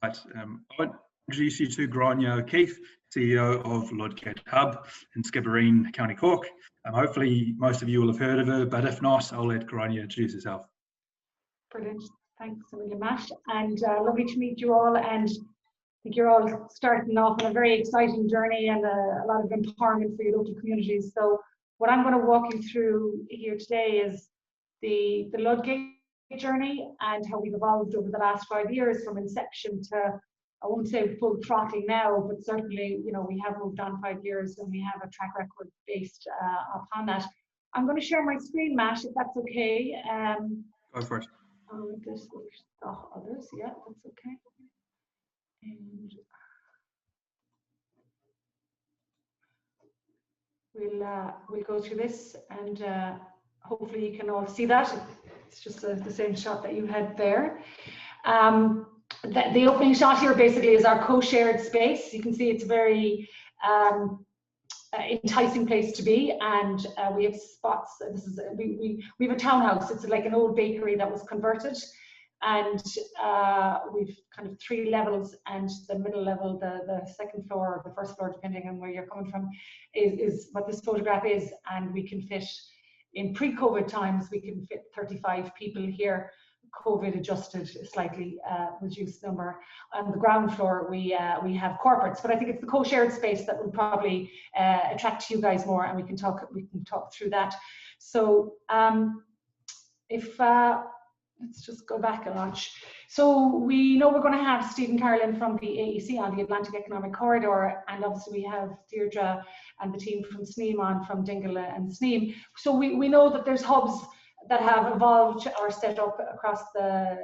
Right, I want to introduce you to Grania O'Keefe, CEO of Ludgate Hub in Skibbereen, County Cork. Hopefully most of you will have heard of her, but if not, I'll let Grania introduce herself. Brilliant. Thanks a million, Matt. And lovely to meet you all. And I think you're all starting off on a very exciting journey and a lot of empowerment for your local communities. So what I'm going to walk you through here today is the Ludgate journey and how we've evolved over the last 5 years from inception to, I won't say full throttling now, but certainly, you know, we have moved on 5 years and we have a track record based upon that. I'm going to share my screen, Matt, if that's okay. Go for it. This will others, yeah, that's okay. And we'll go through this, and hopefully you can all see that. It's just the same shot that you had there. The opening shot here basically is our co-shared space. You can see it's a very enticing place to be, and we have spots. This is we have a townhouse. It's like an old bakery that was converted, and we've kind of 3 levels, and the middle level, the second floor or the first floor, depending on where you're coming from, is what this photograph is. And we can fit, in pre-COVID times, we can fit 35 people here. COVID adjusted, slightly reduced number. On the ground floor, we have corporates, but I think it's the co-shared space that will probably attract you guys more, and we can talk through that. So if let's just go back a notch. So we know we're going to have Stephen Carlin from the AEC on the Atlantic Economic Corridor, and obviously we have Deirdre and the team from Sneem on from Dingle and Sneem. So we know that there's hubs that have evolved or set up across the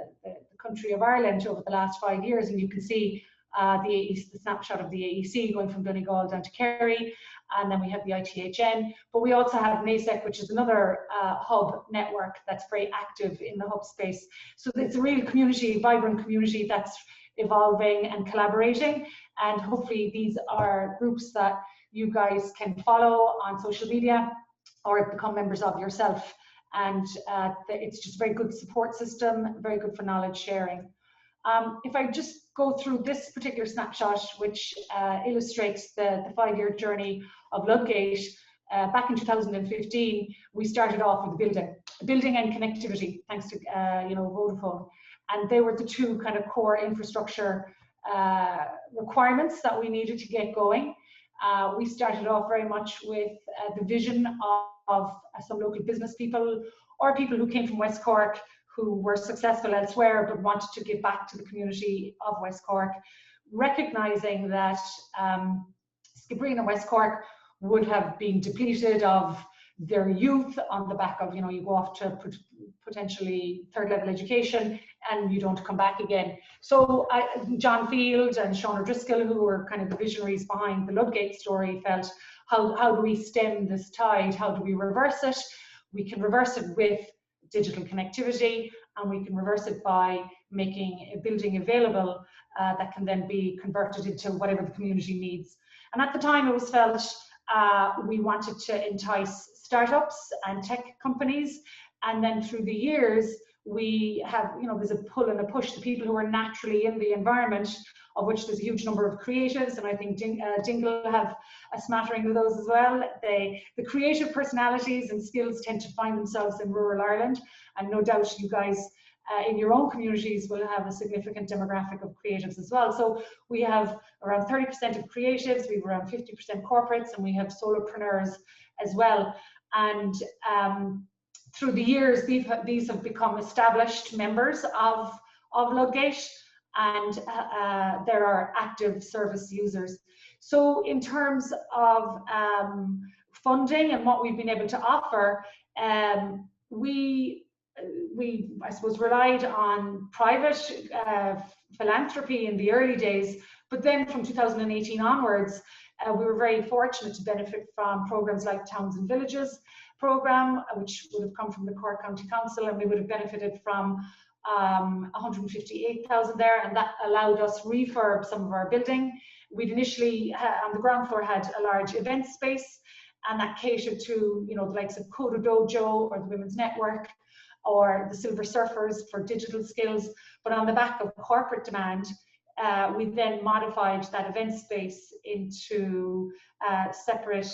country of Ireland over the last 5 years, and you can see the snapshot of the AEC going from Donegal down to Kerry, and then we have the ITHN, but we also have NASEC, which is another hub network that's very active in the hub space. So it's a real community, vibrant community that's evolving and collaborating, and hopefully these are groups that you guys can follow on social media or become members of yourself. And it's just a very good support system, very good for knowledge sharing. If I just go through this particular snapshot, which illustrates the 5-year journey of Ludgate, back in 2015, we started off with building and connectivity, thanks to Vodafone, and they were the 2 kind of core infrastructure requirements that we needed to get going. We started off very much with the vision of some local business people or people who came from West Cork who were successful elsewhere but wanted to give back to the community of West Cork, recognizing that Skibbereen and West Cork would have been depleted of their youth on the back of, you go off to potentially 3rd level education and you don't come back again. So John Field and Sean O'Driscoll, who were kind of the visionaries behind the Ludgate story, felt, how do we stem this tide? How do we reverse it? We can reverse it with digital connectivity, and we can reverse it by making a building available that can then be converted into whatever the community needs. And at the time it was felt we wanted to entice startups and tech companies, and then through the years we have, there's a pull and a push. The people who are naturally in the environment, of which there's a huge number of creatives, and I think Dingle have a smattering of those as well. The creative personalities and skills tend to find themselves in rural Ireland, and no doubt you guys in your own communities will have a significant demographic of creatives as well. So we have around 30% of creatives, we have around 50% corporates, and we have solopreneurs as well. And through the years, these have become established members of Ludgate, and there are active service users. So in terms of funding and what we've been able to offer, we I suppose relied on private philanthropy in the early days, but then from 2018 onwards, we were very fortunate to benefit from programs like Towns and Villages program, which would have come from the Cork County Council, and we would have benefited from 158,000 there, and that allowed us refurb some of our building. We'd initially on the ground floor had a large event space, and that catered to the likes of Coda Dojo or the Women's Network or the Silver Surfers for digital skills. But on the back of corporate demand, we then modified that event space into separate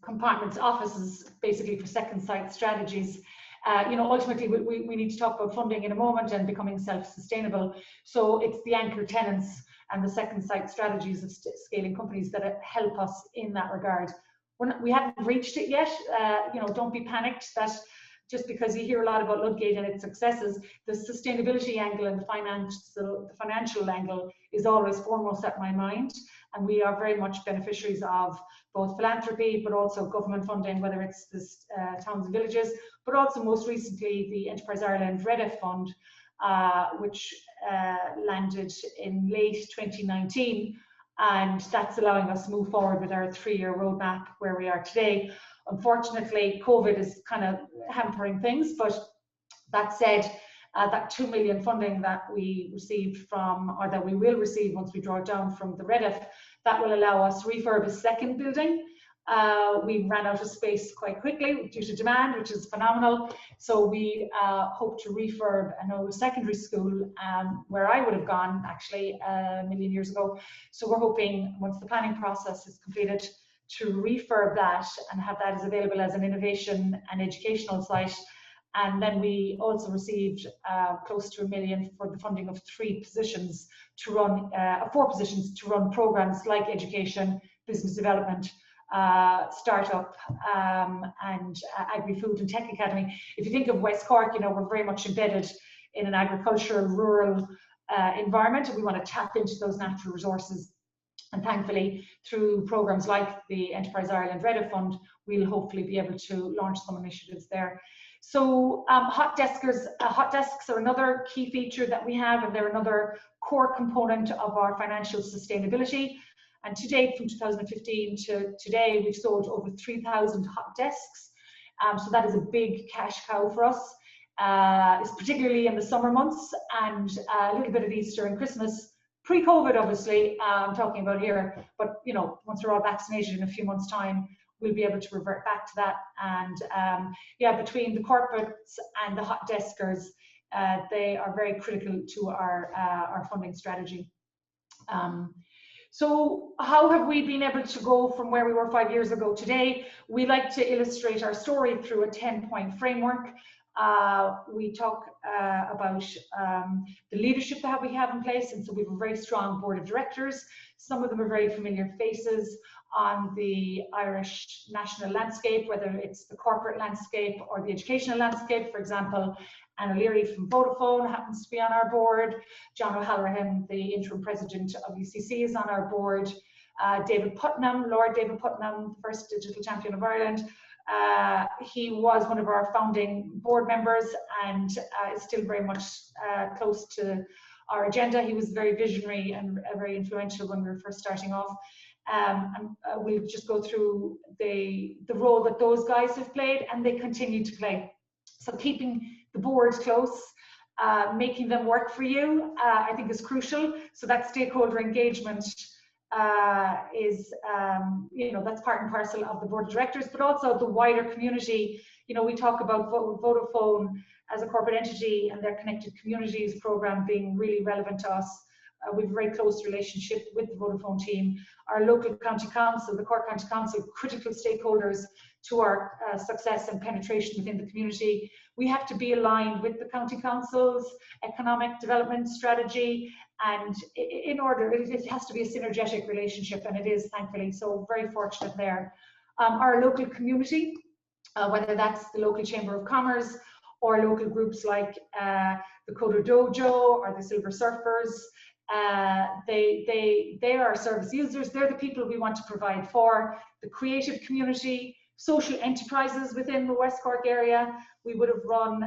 compartments, offices, basically for second site strategies. Ultimately, we need to talk about funding in a moment and becoming self-sustainable. So it's the anchor tenants and the second site strategies of scaling companies that help us in that regard. We haven't reached it yet. Don't be panicked that just because you hear a lot about Ludgate and its successes, the sustainability angle and the financial angle is always foremost at my mind. And we are very much beneficiaries of both philanthropy, but also government funding, whether it's the towns and villages, but also most recently the Enterprise Ireland REDF Fund, which landed in late 2019. And that's allowing us to move forward with our 3-year roadmap where we are today. Unfortunately, COVID is kind of hampering things, but that said, that 2 million funding that we received from, or that we will receive once we draw it down from the REDF, that will allow us to refurb a second building. We ran out of space quite quickly due to demand, which is phenomenal. So we hope to refurb an old secondary school where I would have gone actually a million years ago. So we're hoping once the planning process is completed to refurb that and have that as available as an innovation and educational site. And then we also received close to 1 million for the funding of 3 positions to run, 4 positions to run programs like education, business development, startup, and agri-food and tech academy. If you think of West Cork, we're very much embedded in an agricultural, rural environment, and we want to tap into those natural resources. And thankfully, through programs like the Enterprise Ireland REDF Fund, we'll hopefully be able to launch some initiatives there. So hot desks are another key feature that we have, and they're another core component of our financial sustainability. And to date, from 2015 to today, we've sold over 3,000 hot desks. So that is a big cash cow for us. It's particularly in the summer months and a little bit of Easter and Christmas. Pre-COVID, obviously, I'm talking about here, but once we're all vaccinated in a few months' time, we'll be able to revert back to that. And between the corporates and the hot deskers, they are very critical to our funding strategy. So how have we been able to go from where we were 5 years ago today? We like to illustrate our story through a 10-point framework. We talk about the leadership that we have in place, and so we have a very strong board of directors. Some of them are very familiar faces on the Irish national landscape, whether it's the corporate landscape or the educational landscape. For example, Anna Leary from Vodafone happens to be on our board. John O'Halloran, the interim president of UCC, is on our board. David Putnam, Lord David Putnam, the first digital champion of Ireland. He was one of our founding board members and is still very much close to our agenda. He was very visionary and very influential when we were first starting off. And we'll just go through the role that those guys have played, and they continue to play. So keeping the board close, making them work for you, I think is crucial. So that stakeholder engagement is, that's part and parcel of the board of directors, but also the wider community. We talk about Vodafone as a corporate entity and their Connected Communities program being really relevant to us. We have a very close relationship with the Vodafone team. Our local county council, the Cork County Council, critical stakeholders to our success and penetration within the community. We have to be aligned with the county council's economic development strategy, and in order, it has to be a synergetic relationship, and it is, thankfully, so very fortunate there. Our local community, whether that's the local Chamber of Commerce or local groups like the Coder Dojo or the Silver Surfers, they are our service users. They're the people we want to provide for. The creative community, social enterprises within the West Cork area. We would have run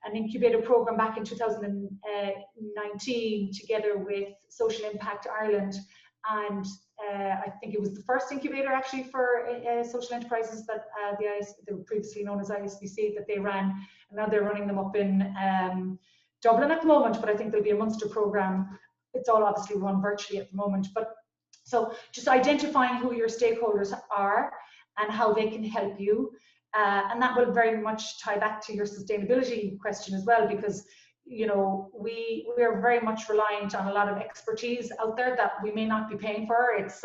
an incubator program back in 2019 together with Social Impact Ireland, and I think it was the first incubator actually for social enterprises that they were previously known as ISBC that they ran, and now they're running them up in Dublin at the moment, but I think there'll be a Munster program. It's all obviously run virtually at the moment, but so just identifying who your stakeholders are and how they can help you. And that will very much tie back to your sustainability question as well, because you know, we are very much reliant on a lot of expertise out there that we may not be paying for. It's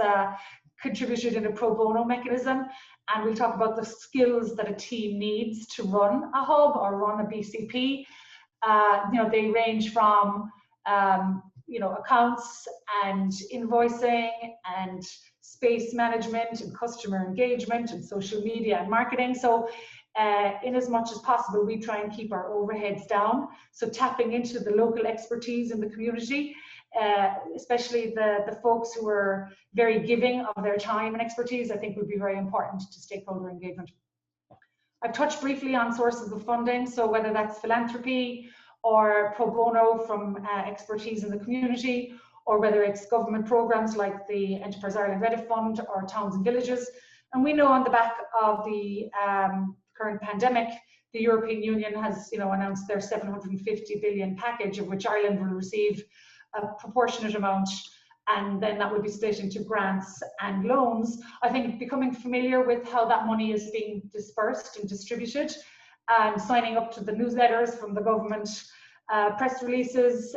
contributed in a pro bono mechanism, and we'll talk about the skills that a team needs to run a hub or run a BCP. You know, they range from you know, accounts and invoicing and space management and customer engagement and social media and marketing. So in as much as possible, we try and keep our overheads down. So tapping into the local expertise in the community, especially the folks who are very giving of their time and expertise, I think would be very important to stakeholder engagement. I've touched briefly on sources of funding, so whether that's philanthropy or pro bono from expertise in the community, or whether it's government programs like the Enterprise Ireland Reddit Fund or Towns and Villages. And we know on the back of the current pandemic, the European Union has, you know, announced their 750 billion package, of which Ireland will receive a proportionate amount, and then that would be split into grants and loans. I think becoming familiar with how that money is being dispersed and distributed, and signing up to the newsletters from the government, press releases,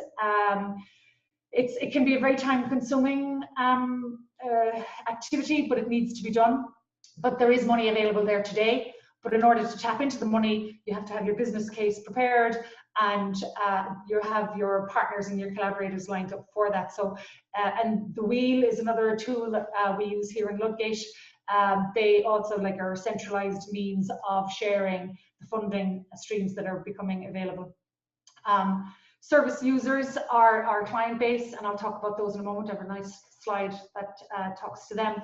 it can be a very time-consuming activity, but it needs to be done. But there is money available there today. But in order to tap into the money, you have to have your business case prepared, and you have your partners and your collaborators lined up for that. So, and the wheel is another tool that we use here in Ludgate. They also are a centralized means of sharing the funding streams that are becoming available. Service users are our client base, and I'll talk about those in a moment. I have a nice slide that talks to them.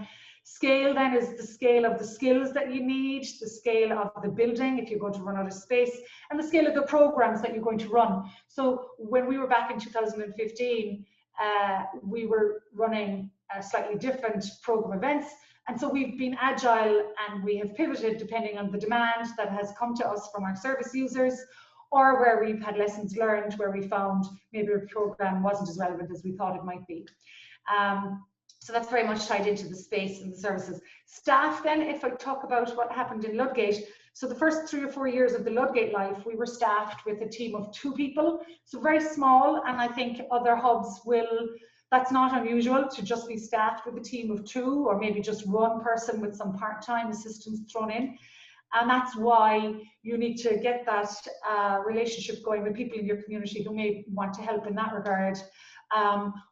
Scale then is the scale of the skills that you need, the scale of the building if you're going to run out of space, and the scale of the programs that you're going to run. So when we were back in 2015, we were running slightly different program events. And so we've been agile, and we have pivoted depending on the demand that has come to us from our service users, or where we've had lessons learned where we found maybe a program wasn't as relevant as we thought it might be. So that's very much tied into the space and the services. Staff then, if I talk about what happened in Ludgate, so the first 3 or 4 years of the Ludgate life, we were staffed with a team of 2 people, so very small, and I think other hubs will, that's not unusual to just be staffed with a team of 2, or maybe just 1 person with some part-time assistance thrown in. And that's why you need to get that relationship going with people in your community who may want to help in that regard.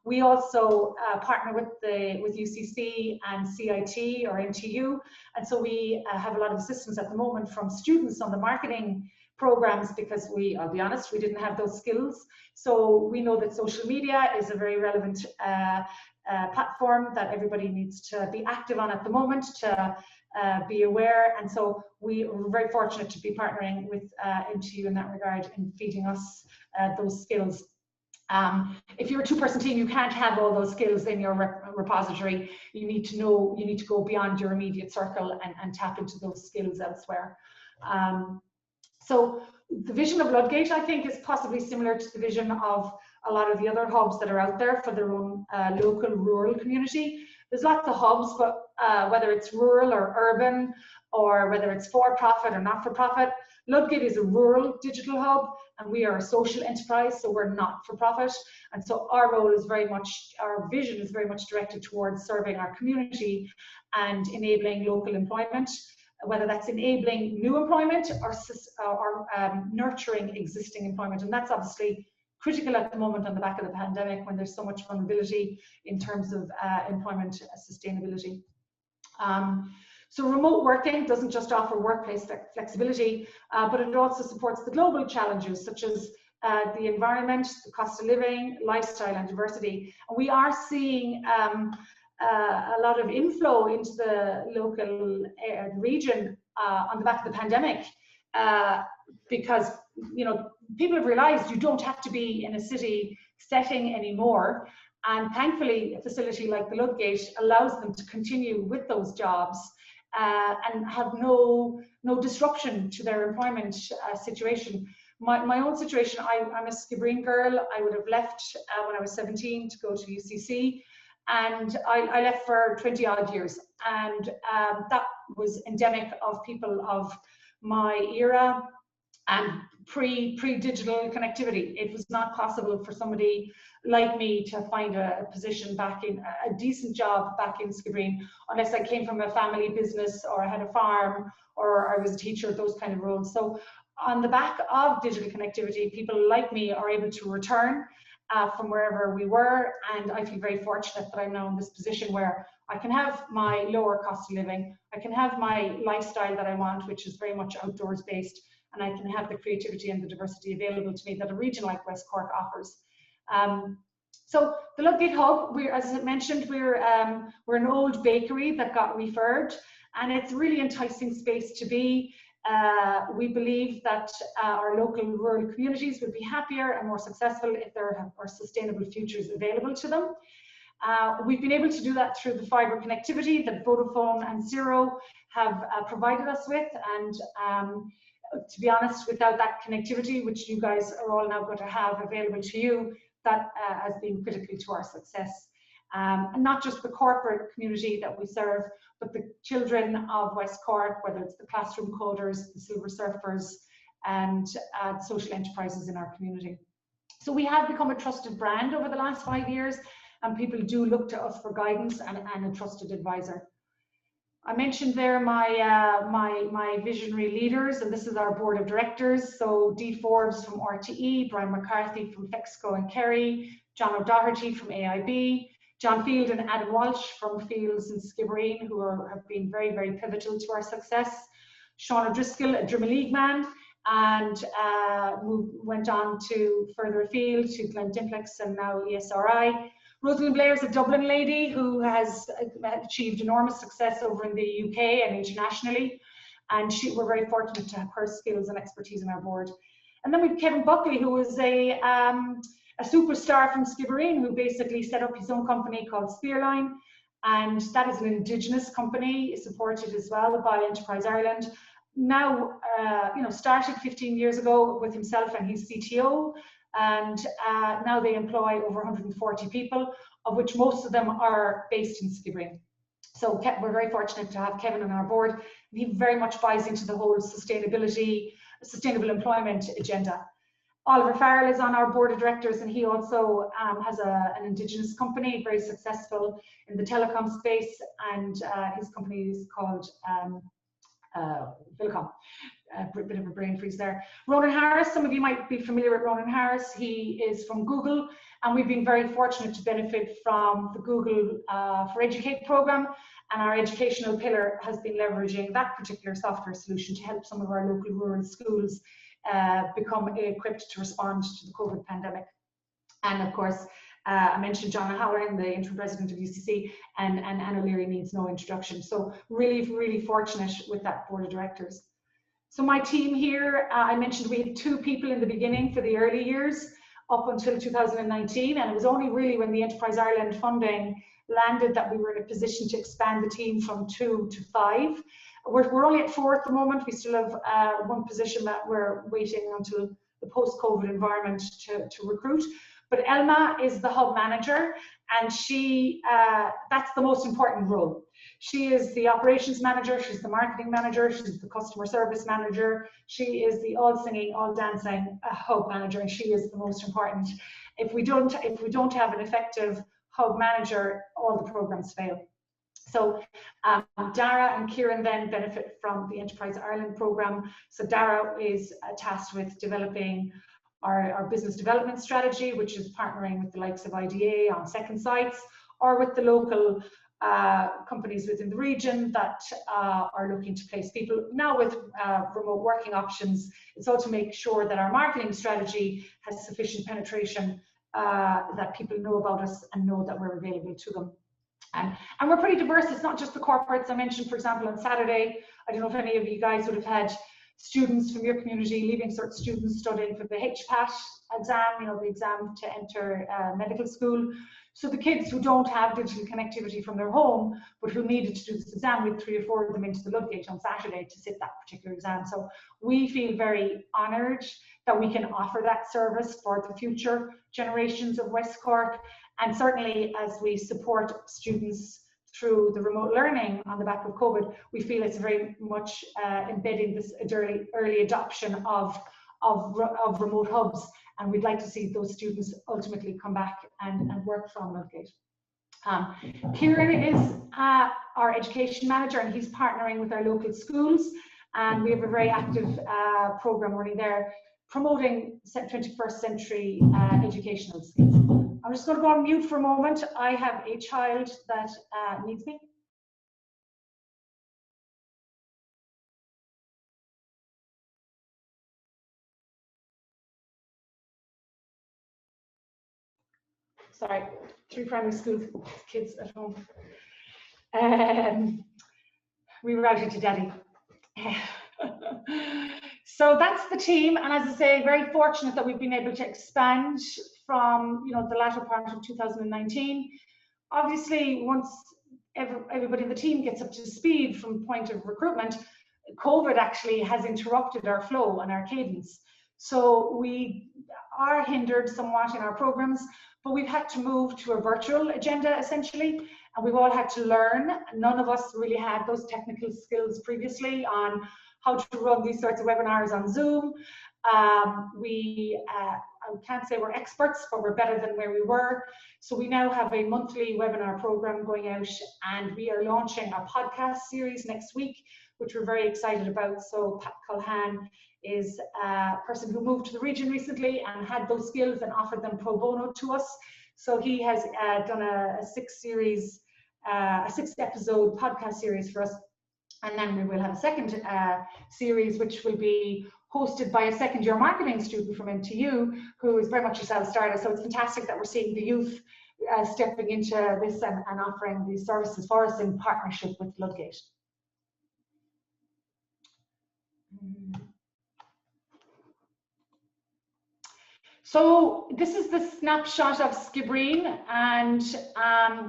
We also partner with UCC and CIT or NTU, and so we have a lot of assistance at the moment from students on the marketing programs, because I'll be honest, we didn't have those skills. So we know that social media is a very relevant platform that everybody needs to be active on at the moment to be aware, and so we're very fortunate to be partnering with NTU in that regard in feeding us those skills. If you're a 2-person team, you can't have all those skills in your repository. You need to go beyond your immediate circle and tap into those skills elsewhere. So the vision of Ludgate, I think, is possibly similar to the vision of a lot of the other hubs that are out there for their own local rural community. There's lots of hubs, but whether it's rural or urban, or whether it's for-profit or not-for-profit, Ludgate is a rural digital hub, and we are a social enterprise, so we're not for profit. And so our role is very much, our vision is very much directed towards serving our community and enabling local employment, whether that's enabling new employment or nurturing existing employment. And that's obviously critical at the moment on the back of the pandemic, when there's so much vulnerability in terms of employment sustainability. So remote working doesn't just offer workplace flexibility, but it also supports the global challenges such as the environment, the cost of living, lifestyle, and diversity. And we are seeing a lot of inflow into the local region on the back of the pandemic, because people have realized you don't have to be in a city setting anymore. And thankfully, a facility like the Ludgate allows them to continue with those jobs and have no disruption to their employment situation. My own situation, I'm a Skibbereen girl. I would have left when I was 17 to go to UCC, and I left for 20 odd years. And that was endemic of people of my era, and pre-digital connectivity. It was not possible for somebody like me to find a position back in, a decent job back in Skibbereen, unless I came from a family business or I had a farm or I was a teacher, those kind of roles. So on the back of digital connectivity, people like me are able to return from wherever we were, and I feel very fortunate that I'm now in this position where I can have my lower cost of living, I can have my lifestyle that I want, which is very much outdoors based, and I can have the creativity and the diversity available to me that a region like West Cork offers. So the Lovegate Hub, as I mentioned, we're an old bakery that got refurbed, and it's a really enticing space to be. We believe that our local rural communities would be happier and more successful if there are sustainable futures available to them. We've been able to do that through the fibre connectivity that Vodafone and Zero have provided us with, and to be honest, without that connectivity, which you guys are all now going to have available to you, that has been critical to our success. And not just the corporate community that we serve, but the children of West Cork, whether it's the classroom coders, the silver surfers, and the social enterprises in our community. So we have become a trusted brand over the last 5 years, and people do look to us for guidance and a trusted advisor. I mentioned there my visionary leaders, and this is our board of directors. So Dee Forbes from RTE, Brian McCarthy from Fexco and Kerry, John O'Doherty from AIB, John Field and Adam Walsh from Fields and Skibbereen, who have been very, very pivotal to our success. Sean O'Driscoll, a Drimmy League man, and went on to further afield to Glendimplex and now ESRI. Rosalind Blair is a Dublin lady who has achieved enormous success over in the UK and internationally, and we're very fortunate to have her skills and expertise on our board. And then we have Kevin Buckley, who is a superstar from Skibbereen, who basically set up his own company called Spearline, and that is an Indigenous company supported as well by Enterprise Ireland. Now, started 15 years ago with himself and his CTO, and now they employ over 140 people, of which most of them are based in Skibbereen. So we're very fortunate to have Kevin on our board. He very much buys into the whole sustainable employment agenda. Oliver Farrell is on our board of directors, and he also has an Indigenous company, very successful in the telecom space, and his company is called Vilcom. A bit of a brain freeze there. Ronan Harris, some of you might be familiar with Ronan Harris. He is from Google, and we've been very fortunate to benefit from the Google for Educate program, and our educational pillar has been leveraging that particular software solution to help some of our local rural schools become equipped to respond to the COVID pandemic. And of course, I mentioned John O'Halloran, the interim president of UCC, and Anna Leary needs no introduction. So really, really fortunate with that board of directors. So my team here, I mentioned we had 2 people in the beginning for the early years up until 2019, and it was only really when the Enterprise Ireland funding landed that we were in a position to expand the team from 2 to 5. We're only at 4 at the moment. We still have 1 position that we're waiting until the post-COVID environment to recruit. But Elma is the hub manager, and that's the most important role. She is the operations manager, she's the marketing manager, she's the customer service manager, she is the all singing, all dancing hub manager, and she is the most important. If we don't have an effective hub manager, all the programs fail. So Dara and Kieran then benefit from the Enterprise Ireland program. So Dara is tasked with developing our business development strategy, which is partnering with the likes of IDA on second sites, or with the local companies within the region that are looking to place people. Now with remote working options, it's all to make sure that our marketing strategy has sufficient penetration, that people know about us and know that we're available to them. And we're pretty diverse. It's not just the corporates. I mentioned, for example, on Saturday, I don't know if any of you guys would have had students from your community, Leaving Cert students, studying for the HPAT exam, the exam to enter medical school. So the kids who don't have digital connectivity from their home, but who needed to do this exam, we had 3 or 4 of them into the Ludgate on Saturday to sit that particular exam. So we feel very honoured that we can offer that service for the future generations of West Cork. And certainly as we support students through the remote learning on the back of COVID, we feel it's very much embedding this early adoption of of remote hubs, and we'd like to see those students ultimately come back and work from Ludgate. Kieran is our education manager, and he's partnering with our local schools, and we have a very active program running there promoting 21st century educational skills. I'm just going to go on mute for a moment. I have a child that needs me. Sorry, 3 primary school kids at home. We were out to daddy. So that's the team, and as I say, very fortunate that we've been able to expand from the latter part of 2019. Obviously, once everybody in the team gets up to speed from point of recruitment, COVID actually has interrupted our flow and our cadence. So we are hindered somewhat in our programs, but we've had to move to a virtual agenda essentially, and we've all had to learn. None of us really had those technical skills previously on how to run these sorts of webinars on Zoom. I can't say we're experts, but we're better than where we were. So we now have a monthly webinar program going out, and we are launching a podcast series next week, which we're very excited about. So Pat Culhan is a person who moved to the region recently and had those skills and offered them pro bono to us. So he has done a 6-episode podcast series for us. And then we will have a second series, which will be hosted by a second-year marketing student from NTU, who is very much a self-starter. So it's fantastic that we're seeing the youth stepping into this and offering these services for us in partnership with Ludgate. So this is the snapshot of Skibbereen, and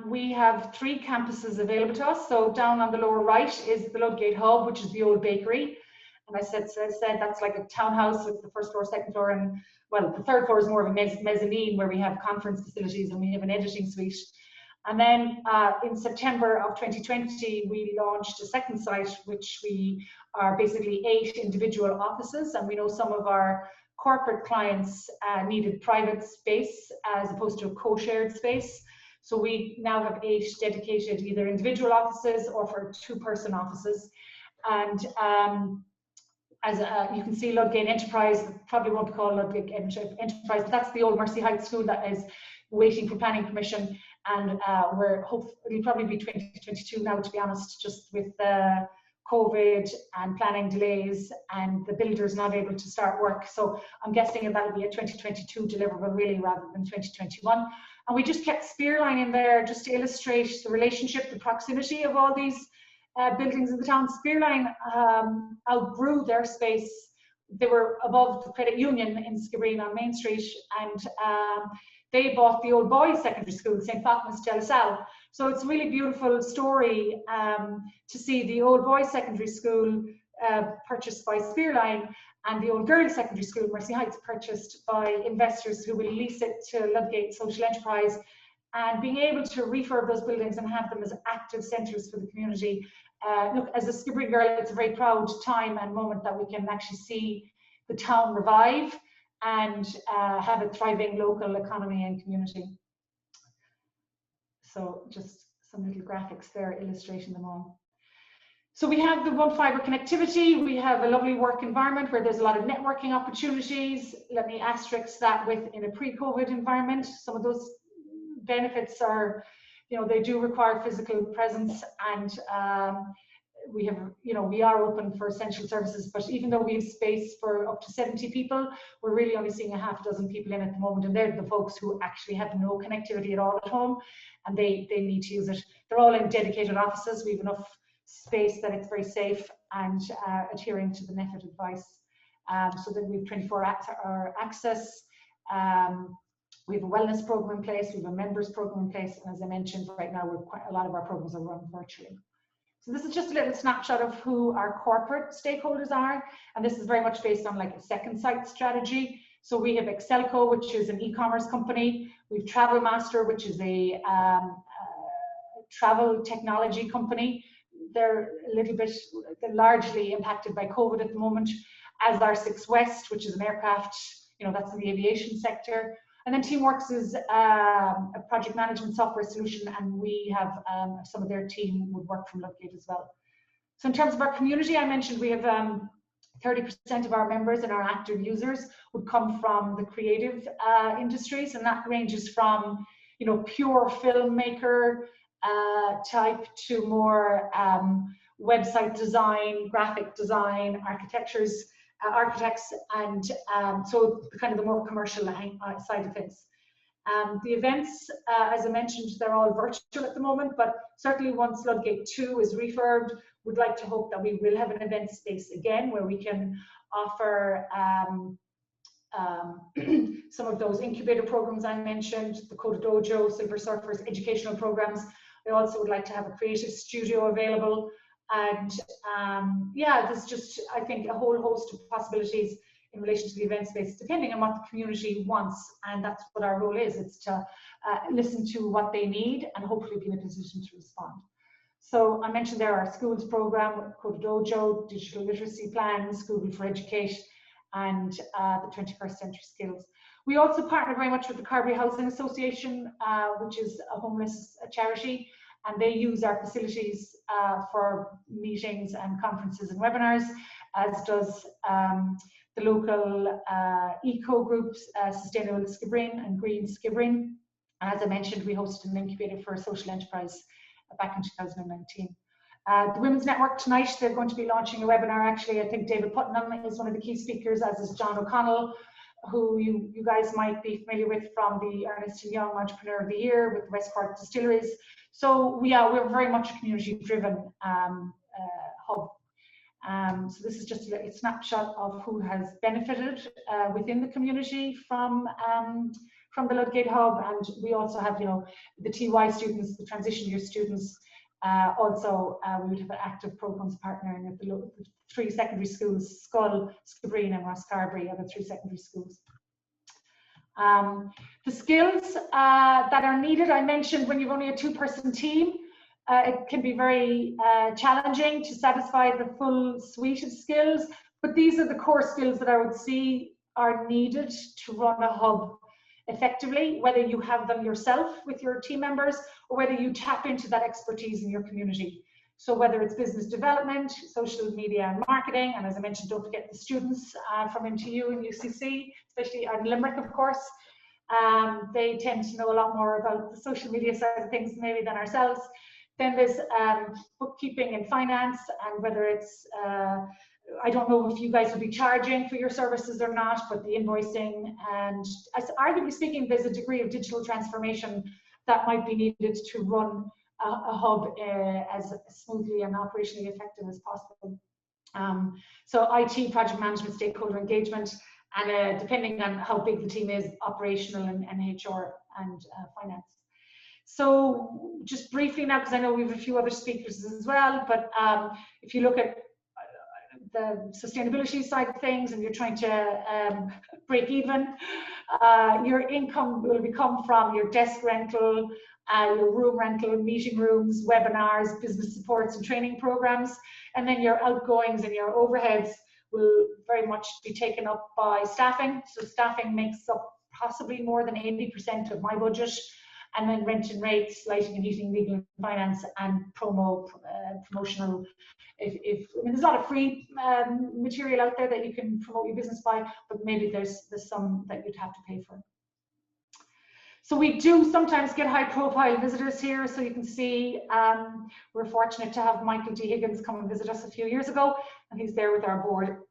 we have 3 campuses available to us. So down on the lower right is the Lovegate Hub, which is the old bakery. And I said that's like a townhouse with the first floor, second floor, and well, the third floor is more of a mezzanine where we have conference facilities and we have an editing suite. And then in September of 2020, we launched a second site, which we are basically 8 individual offices, and we know some of our corporate clients needed private space as opposed to a co-shared space. So we now have 8 dedicated either individual offices or for 2-person offices. And as you can see, Ludgate Enterprise, probably won't be called Ludgate Enterprise, but that's the old Mercy Heights school that is waiting for planning permission. And we're hopefully, it'll probably be 2022 now, to be honest, just with the COVID and planning delays and the builders not able to start work. So I'm guessing that'll be a 2022 deliverable really rather than 2021. And we just kept Spearline in there just to illustrate the relationship, the proximity of all these buildings in the town. Spearline outgrew their space. They were above the credit union in Skibbereen on Main Street, and they bought the old boys secondary school, St. Fatma's de la Salle. So it's a really beautiful story to see the old boys secondary school purchased by Spearline, and the old girls secondary school, Mercy Heights, purchased by investors who will lease it to Ludgate Social Enterprise, and being able to refurb those buildings and have them as active centres for the community. Look, as a Skibbereen girl, it's a very proud time and moment that we can actually see the town revive and have a thriving local economy and community. So just some little graphics there illustrating them all. So we have the one fibre connectivity. We have a lovely work environment where there's a lot of networking opportunities. Let me asterisk that with in a pre-COVID environment. Some of those benefits are, they do require physical presence, and we have, we are open for essential services, but even though we have space for up to 70 people, we're really only seeing a half dozen people in at the moment, and they're the folks who actually have no connectivity at all at home, and they need to use it. They're all in dedicated offices. We have enough space that it's very safe and adhering to the NEFIT advice. So that we have 24-hour access. We have a wellness program in place. We have a members program in place, and as I mentioned, right now a lot of our programs are run virtually. So this is just a little snapshot of who our corporate stakeholders are, and this is very much based on like a second site strategy. So we have Excelco, which is an e-commerce company. We have Travel Master, which is a travel technology company. They're largely impacted by COVID at the moment. as our 6 West, which is an aircraft, that's in the aviation sector. And then Teamworks is a project management software solution, and we have some of their team would work from Lovegate as well. So in terms of our community, I mentioned we have 30% of our members and our active users would come from the creative industries, and that ranges from pure filmmaker type to more website design, graphic design, architects, and so kind of the more commercial side of things. The events, as I mentioned, they're all virtual at the moment, but certainly once Ludgate 2 is refurbed, we'd like to hope that we will have an event space again where we can offer some of those incubator programs I mentioned, the Coda Dojo, Silver Surfers, educational programs. I also would like to have a creative studio available. And yeah, there's just, I think, a whole host of possibilities in relation to the event space, depending on what the community wants. And that's what our role is. It's to listen to what they need and hopefully be in a position to respond. So I mentioned there our schools program, Coda Dojo, digital literacy plans, Google for Educate, and the 21st Century Skills. We also partner very much with the Carberry Housing Association, which is a homeless charity, and they use our facilities for meetings and conferences and webinars, as does the local eco groups, Sustainable Skibbereen and Green Skibbereen. And as I mentioned, we hosted an incubator for a social enterprise back in 2019. The Women's Network tonight, they're going to be launching a webinar. Actually, I think David Putnam is one of the key speakers, as is John O'Connell, who you guys might be familiar with from the Ernest & Young Entrepreneur of the Year with the West Cork Distilleries. So we're very much a community-driven hub. So this is just a snapshot of who has benefited within the community from the Ludgate Hub, and we also have, the TY students, the transition year students. Also, we would have an active programs partnering with the 3 secondary schools, Scull, Skibbereen and Rosscarbery are the 3 secondary schools. The skills that are needed, I mentioned when you've only a 2-person team, it can be very challenging to satisfy the full suite of skills, but these are the core skills that I would see are needed to run a hub effectively, whether you have them yourself with your team members or whether you tap into that expertise in your community. So whether it's business development, social media and marketing, and as I mentioned, don't forget the students from MTU and UCC, especially in Limerick, of course. They tend to know a lot more about the social media side of things maybe than ourselves. Then there's bookkeeping and finance, and whether it's I don't know if you guys will be charging for your services or not, but the invoicing, and as arguably speaking, there's a degree of digital transformation that might be needed to run a hub as smoothly and operationally effective as possible. So IT, project management, stakeholder engagement, and depending on how big the team is, operational and HR and finance. So just briefly now, because I know we have a few other speakers as well, but if you look at the sustainability side of things and you're trying to break even, your income will come from your desk rental, your room rental, meeting rooms, webinars, business supports and training programs, and then your outgoings and your overheads will very much be taken up by staffing. So staffing makes up possibly more than 80% of my budget, and then rent and rates, lighting and heating, legal and finance, and promotional. I mean, there's a lot of free material out there that you can promote your business by, but maybe there's some that you'd have to pay for. So we do sometimes get high-profile visitors here. So you can see we're fortunate to have Michael D. Higgins come and visit us a few years ago, and he's there with our board.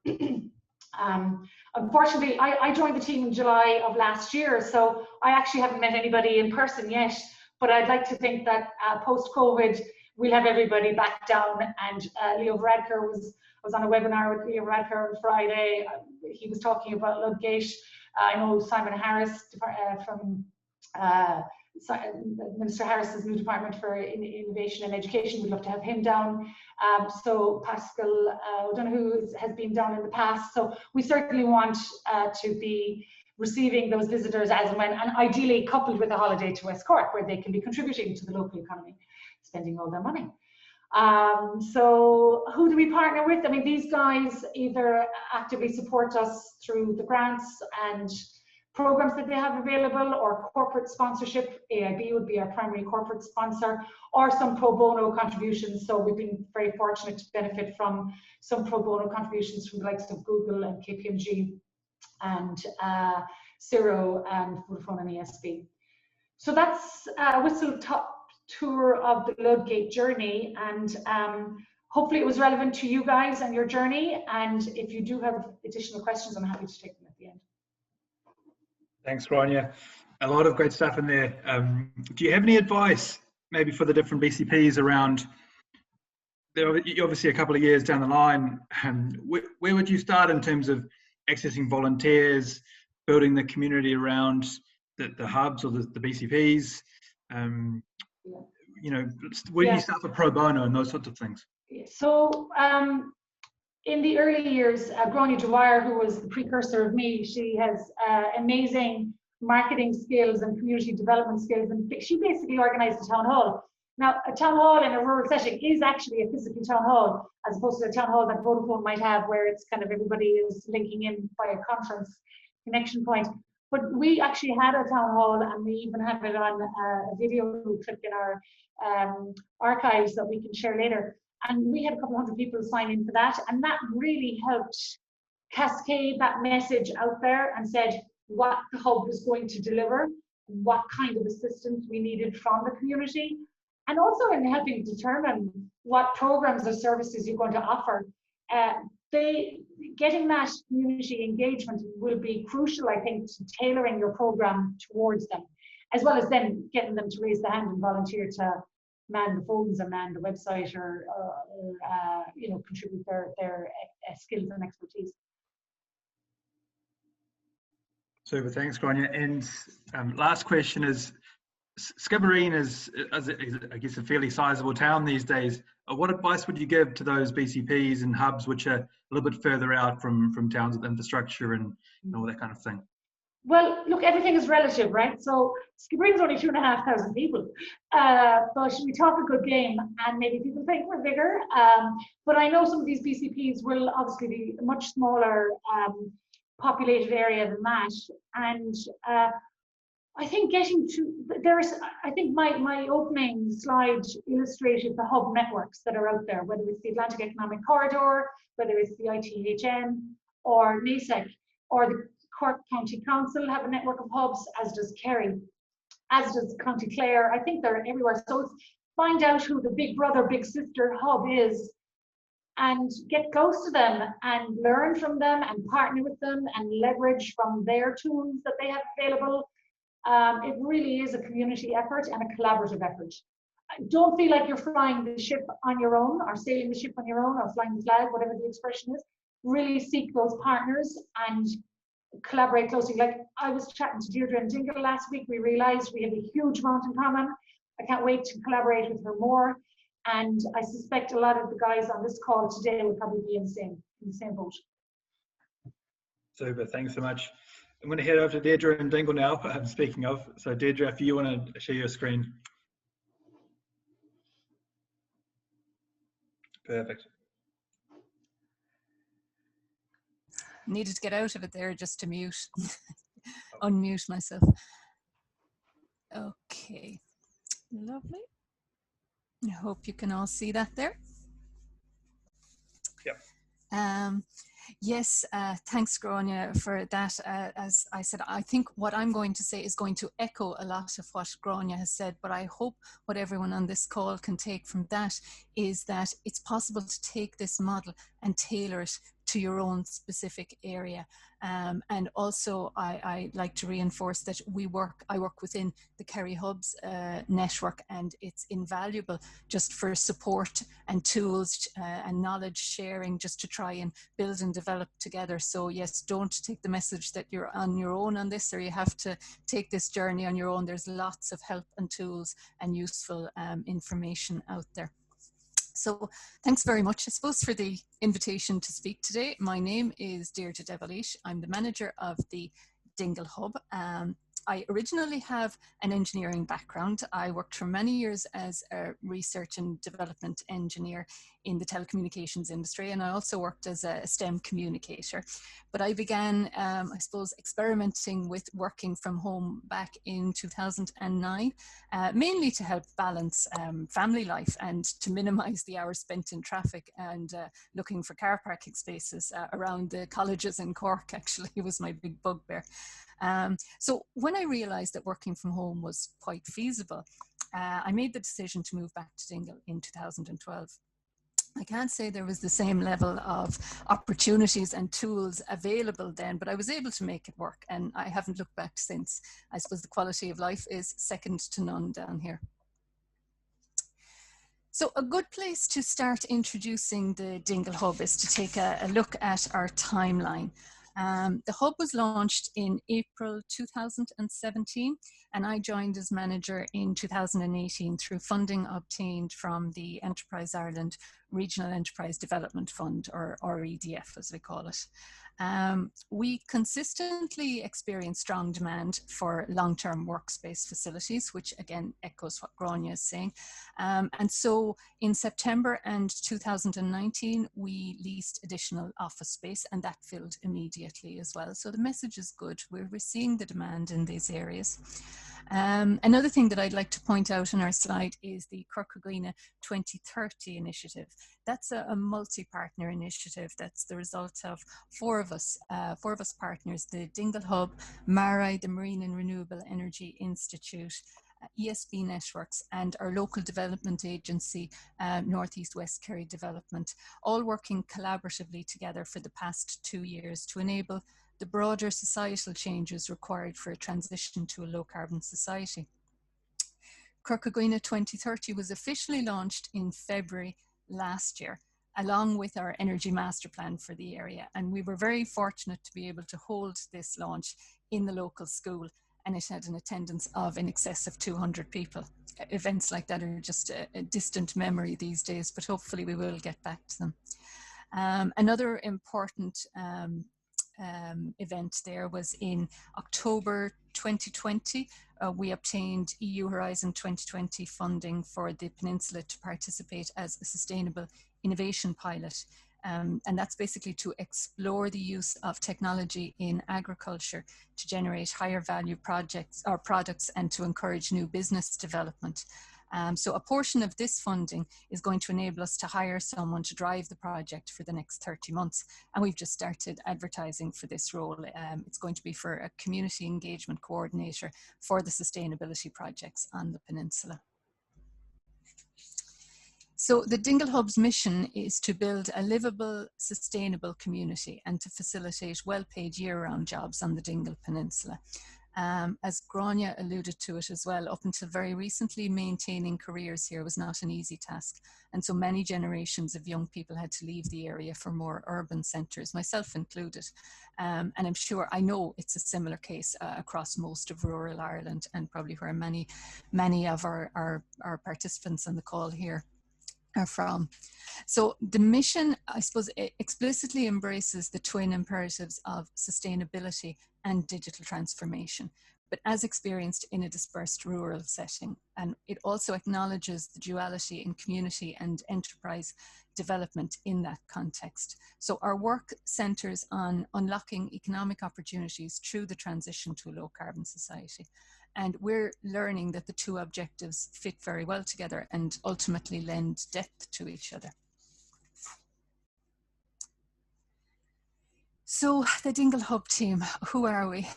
Unfortunately, I joined the team in July of last year, so I actually haven't met anybody in person yet, but I'd like to think that post-COVID, we'll have everybody back down. And Leo Varadkar was on a webinar with Leo Varadkar on Friday. He was talking about Ludgate. I know Simon Harris from Minister Harris's new Department for Innovation and Education. We'd love to have him down. So Pascal O'Donoghue has been down in the past. So we certainly want to be receiving those visitors as and when, and ideally coupled with a holiday to West Cork, where they can be contributing to the local economy, spending all their money. So who do we partner with? I mean, these guys either actively support us through the grants and programs that they have available, or corporate sponsorship. AIB would be our primary corporate sponsor, or some pro bono contributions. So we've been very fortunate to benefit from some pro bono contributions from the likes of Google and KPMG and Ciro and Vodafone and ESB. So that's a whistle-top tour of the Ludgate journey, and hopefully it was relevant to you guys and your journey. And if you do have additional questions, I'm happy to take them at the end. Thanks, Grania. A lot of great stuff in there. Do you have any advice maybe for the different BCPs around, you're obviously a couple of years down the line, where would you start in terms of accessing volunteers, building the community around the hubs or the BCPs? You know, where do you start for pro bono and those sorts of things? So in the early years, Grania Dwyer, who was the precursor of me, she has amazing marketing skills and community development skills, and she basically organized a town hall. Now, a town hall in a rural setting is actually a physical town hall, as opposed to a town hall that Vodafone might have, where it's kind of everybody is linking in by a conference connection point. But we actually had a town hall, and we even have it on a video clip in our archives that we can share later. And we had a couple hundred people sign in for that, and that really helped cascade that message out there and said what the hub was going to deliver, what kind of assistance we needed from the community, and also in helping determine what programs or services you're going to offer. Getting that community engagement will be crucial, I think, to tailoring your program towards them, as well as then getting them to raise the hand and volunteer to man the phones and man the website, or you know, contribute their skills and expertise. Super, thanks, Grania. And last question is, Skibbereen is, I guess, a fairly sizable town these days. What advice would you give to those BCPs and hubs which are a little bit further out from towns with infrastructure and all that kind of thing? Well, look, everything is relative, right? So Skibbereen's only 2,500 people, but we talk a good game, and maybe people think we're bigger. But I know some of these BCPs will obviously be a much smaller populated area than that, and I think getting to I think my opening slide illustrated the hub networks that are out there, whether it's the Atlantic Economic Corridor, whether it's the ITHN or NASEC, or the Cork County Council have a network of hubs, as does Kerry, as does County Clare. I think they're everywhere. So it's find out who the big brother, big sister hub is, and get close to them and learn from them and partner with them and leverage from their tools that they have available. It really is a community effort and a collaborative effort. Don't feel like you're flying the ship on your own, or sailing the ship on your own, or flying the flag, whatever the expression is. Really seek those partners and collaborate closely. Like I was chatting to Deirdre and Dingle last week, we realized we have a huge amount in common. I can't wait to collaborate with her more. And I suspect a lot of the guys on this call today will probably be in the same boat. Super, thanks so much. I'm going to head over to Deirdre and Dingle now, speaking of. So Deirdre, if you want to share your screen. Perfect. Needed to get out of it there just to mute, unmute myself. Okay, lovely. I hope you can all see that there. Yep. Yes, thanks, Grania, for that. As I said, I think what I'm going to say is going to echo a lot of what Grania has said, but I hope what everyone on this call can take from that is that it's possible to take this model and tailor it to your own specific area. And also, I like to reinforce that I work within the Kerry Hubs network, and it's invaluable just for support and tools and knowledge sharing, just to try and build and develop together. So yes, don't take the message that you're on your own on this, or you have to take this journey on your own. There's lots of help and tools and useful information out there. So thanks very much, I suppose, for the invitation to speak today. My name is Deirdre Devilish. I'm the manager of the Dingle Hub. I originally have an engineering background. I worked for many years as a research and development engineer in the telecommunications industry, and I also worked as a STEM communicator. But I began, I suppose, experimenting with working from home back in 2009, mainly to help balance family life and to minimize the hours spent in traffic and looking for car parking spaces around the colleges in Cork. Actually, was my big bugbear. So when I realized that working from home was quite feasible, I made the decision to move back to Dingle in 2012. I can't say there was the same level of opportunities and tools available then, but I was able to make it work, and I haven't looked back since. I suppose the quality of life is second to none down here. So a good place to start introducing the Dingle Hub is to take a look at our timeline. The hub was launched in April 2017, and I joined as manager in 2018 through funding obtained from the Enterprise Ireland Regional Enterprise Development Fund, or REDF as we call it. We consistently experience strong demand for long-term workspace facilities, which again echoes what Grania is saying. And so in September and 2019, we leased additional office space, and that filled immediately as well. So the message is good. We're seeing the demand in these areas. Another thing that I'd like to point out on our slide is the Crocodile 2030 initiative. That's a multi-partner initiative. That's the result of four of us partners: the Dingle Hub, MARI, the Marine and Renewable Energy Institute, ESB Networks, and our local development agency, Northeast West Kerry Development, all working collaboratively together for the past 2 years to enable the broader societal changes required for a transition to a low-carbon society. Crocodile 2030 was officially launched in February last year, along with our energy master plan for the area. And we were very fortunate to be able to hold this launch in the local school, and it had an attendance of in excess of 200 people. Events like that are just a distant memory these days, but hopefully we will get back to them. Another important event there was in October 2020. We obtained EU Horizon 2020 funding for the peninsula to participate as a sustainable innovation pilot. And that's basically to explore the use of technology in agriculture to generate higher value projects or products and to encourage new business development. So a portion of this funding is going to enable us to hire someone to drive the project for the next 30 months. And we've just started advertising for this role. It's going to be for a community engagement coordinator for the sustainability projects on the peninsula. So the Dingle Hub's mission is to build a livable, sustainable community and to facilitate well-paid year-round jobs on the Dingle Peninsula. As Grania alluded to it as well, up until very recently, maintaining careers here was not an easy task. And so many generations of young people had to leave the area for more urban centres, myself included. And I'm sure, I know it's a similar case across most of rural Ireland and probably where many of our participants on the call here are from. So the mission, I suppose, explicitly embraces the twin imperatives of sustainability and digital transformation, but as experienced in a dispersed rural setting. And it also acknowledges the duality in community and enterprise development in that context. So our work centres on unlocking economic opportunities through the transition to a low carbon society. And we're learning that the two objectives fit very well together and ultimately lend depth to each other. So the Dingle Hub team, who are we?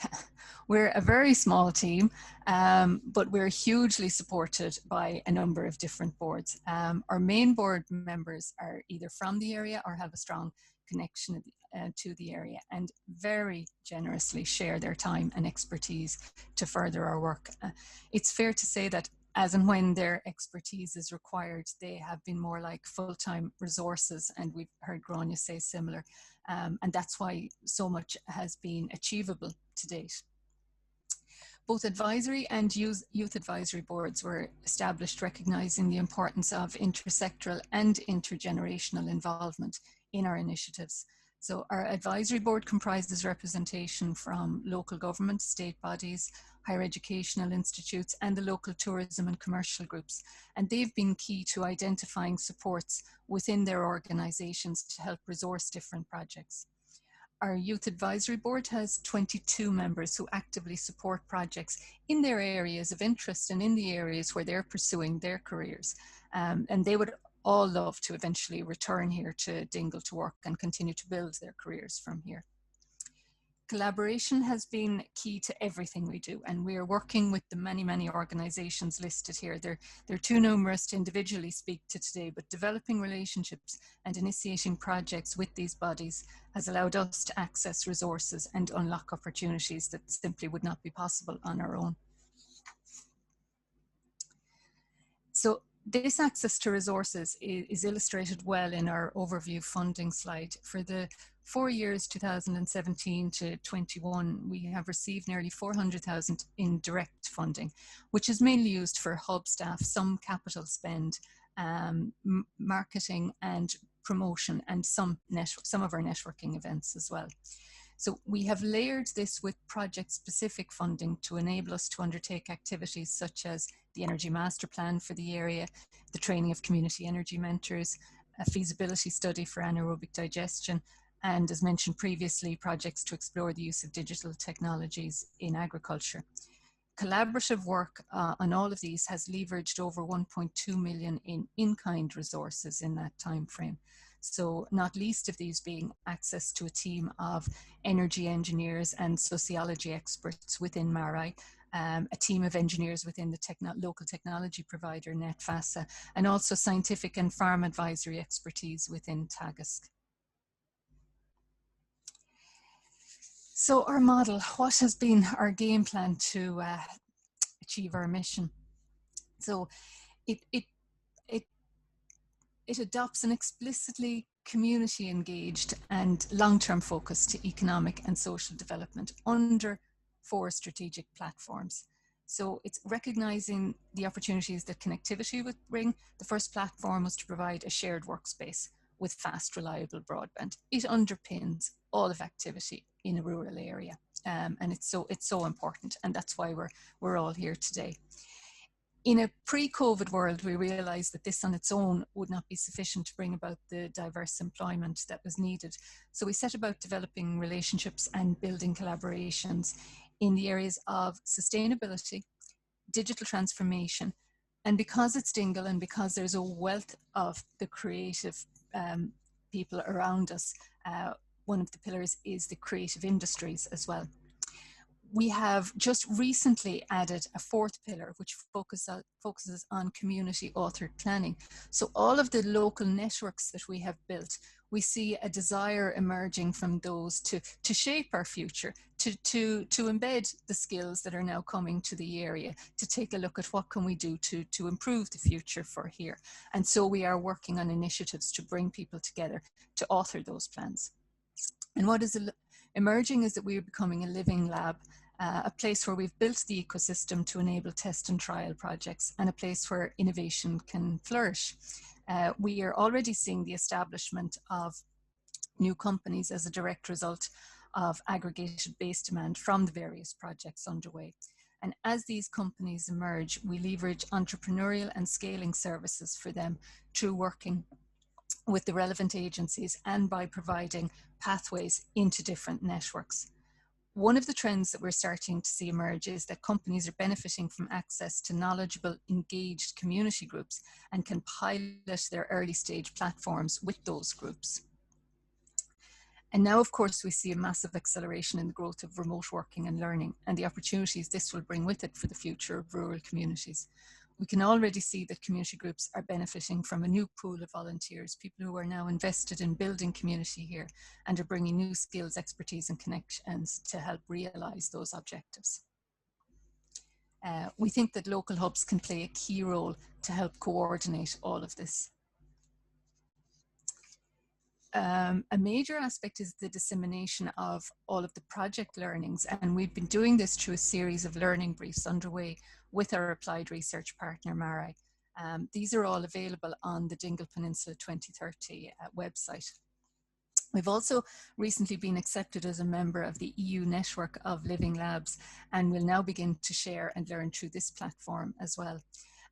We're a very small team, but we're hugely supported by a number of different boards. Our main board members are either from the area or have a strong connection to the area and very generously share their time and expertise to further our work. It's fair to say that as and when their expertise is required, they have been more like full-time resources, and we've heard Grania say similar, and that's why so much has been achievable to date. Both advisory and youth advisory boards were established recognising the importance of intersectoral and intergenerational involvement in our initiatives. So our advisory board comprises representation from local government, state bodies, higher educational institutes, and the local tourism and commercial groups. And they've been key to identifying supports within their organisations to help resource different projects. Our Youth Advisory Board has 22 members who actively support projects in their areas of interest and in the areas where they're pursuing their careers. And they would all love to eventually return here to Dingle to work and continue to build their careers from here. Collaboration has been key to everything we do, and we are working with the many organisations listed here. They're too numerous to individually speak to today, but developing relationships and initiating projects with these bodies has allowed us to access resources and unlock opportunities that simply would not be possible on our own. So this access to resources is illustrated well in our overview funding slide. For the 4 years 2017 to 21, we have received nearly 400,000 in direct funding, which is mainly used for hub staff, some capital spend, marketing and promotion, and some of our networking events as well. So we have layered this with project-specific funding to enable us to undertake activities such as the Energy Master Plan for the area, the training of community energy mentors, a feasibility study for anaerobic digestion, and as mentioned previously, projects to explore the use of digital technologies in agriculture. Collaborative work on all of these has leveraged over 1.2 million in in-kind resources in that time frame. So not least of these being access to a team of energy engineers and sociology experts within MARI, a team of engineers within the local technology provider NetFasa, and also scientific and farm advisory expertise within TAGISC. So our model, what has been our game plan to achieve our mission? So it adopts an explicitly community engaged and long-term focus to economic and social development under 4 strategic platforms. So it's recognizing the opportunities that connectivity would bring. The first platform was to provide a shared workspace with fast, reliable broadband. It underpins all of activity in a rural area. And it's so important, and that's why we're all here today. In a pre-COVID world, we realized that this on its own would not be sufficient to bring about the diverse employment that was needed. So we set about developing relationships and building collaborations in the areas of sustainability, digital transformation, and because it's Dingle and because there's a wealth of the creative people around us, one of the pillars is the creative industries as well. We have just recently added a 4th pillar, which focuses on community authored planning. So all of the local networks that we have built, we see a desire emerging from those to shape our future, to embed the skills that are now coming to the area, to take a look at what can we do to improve the future for here. And so we are working on initiatives to bring people together to author those plans. And what is emerging is that we are becoming a living lab, a place where we've built the ecosystem to enable test and trial projects, and a place where innovation can flourish. We are already seeing the establishment of new companies as a direct result of aggregated base demand from the various projects underway. And as these companies emerge, we leverage entrepreneurial and scaling services for them through working with the relevant agencies and by providing pathways into different networks. One of the trends that we're starting to see emerge is that companies are benefiting from access to knowledgeable, engaged community groups and can pilot their early stage platforms with those groups. And now, of course, we see a massive acceleration in the growth of remote working and learning and the opportunities this will bring with it for the future of rural communities. We can already see that community groups are benefiting from a new pool of volunteers, people who are now invested in building community here and are bringing new skills, expertise and connections to help realise those objectives. We think that local hubs can play a key role to help coordinate all of this. A major aspect is the dissemination of all of the project learnings, and we've been doing this through a series of learning briefs underway with our applied research partner MARI. These are all available on the Dingle Peninsula 2030 website. We've also recently been accepted as a member of the EU network of living labs, and will now begin to share and learn through this platform as well.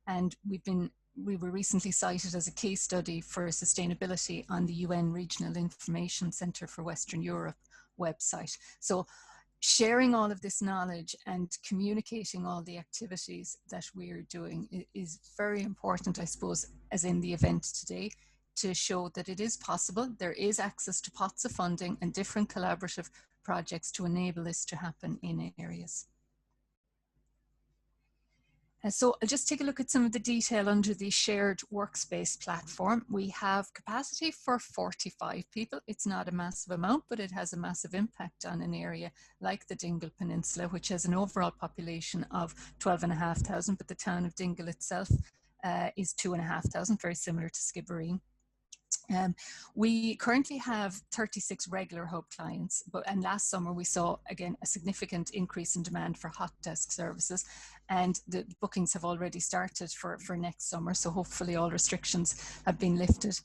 And we were recently cited as a case study for sustainability on the UN Regional Information Centre for Western Europe website. So sharing all of this knowledge and communicating all the activities that we're doing is very important, I suppose, as in the event today, to show that it is possible. There is access to pots of funding and different collaborative projects to enable this to happen in areas. So I'll just take a look at some of the detail under the shared workspace platform. We have capacity for 45 people. It's not a massive amount, but it has a massive impact on an area like the Dingle Peninsula, which has an overall population of 12,500, but the town of Dingle itself is 2,500, very similar to Skibbereen. We currently have 36 regular hub clients, and last summer we saw again a significant increase in demand for hot desk services, and the bookings have already started for next summer, so hopefully all restrictions have been lifted.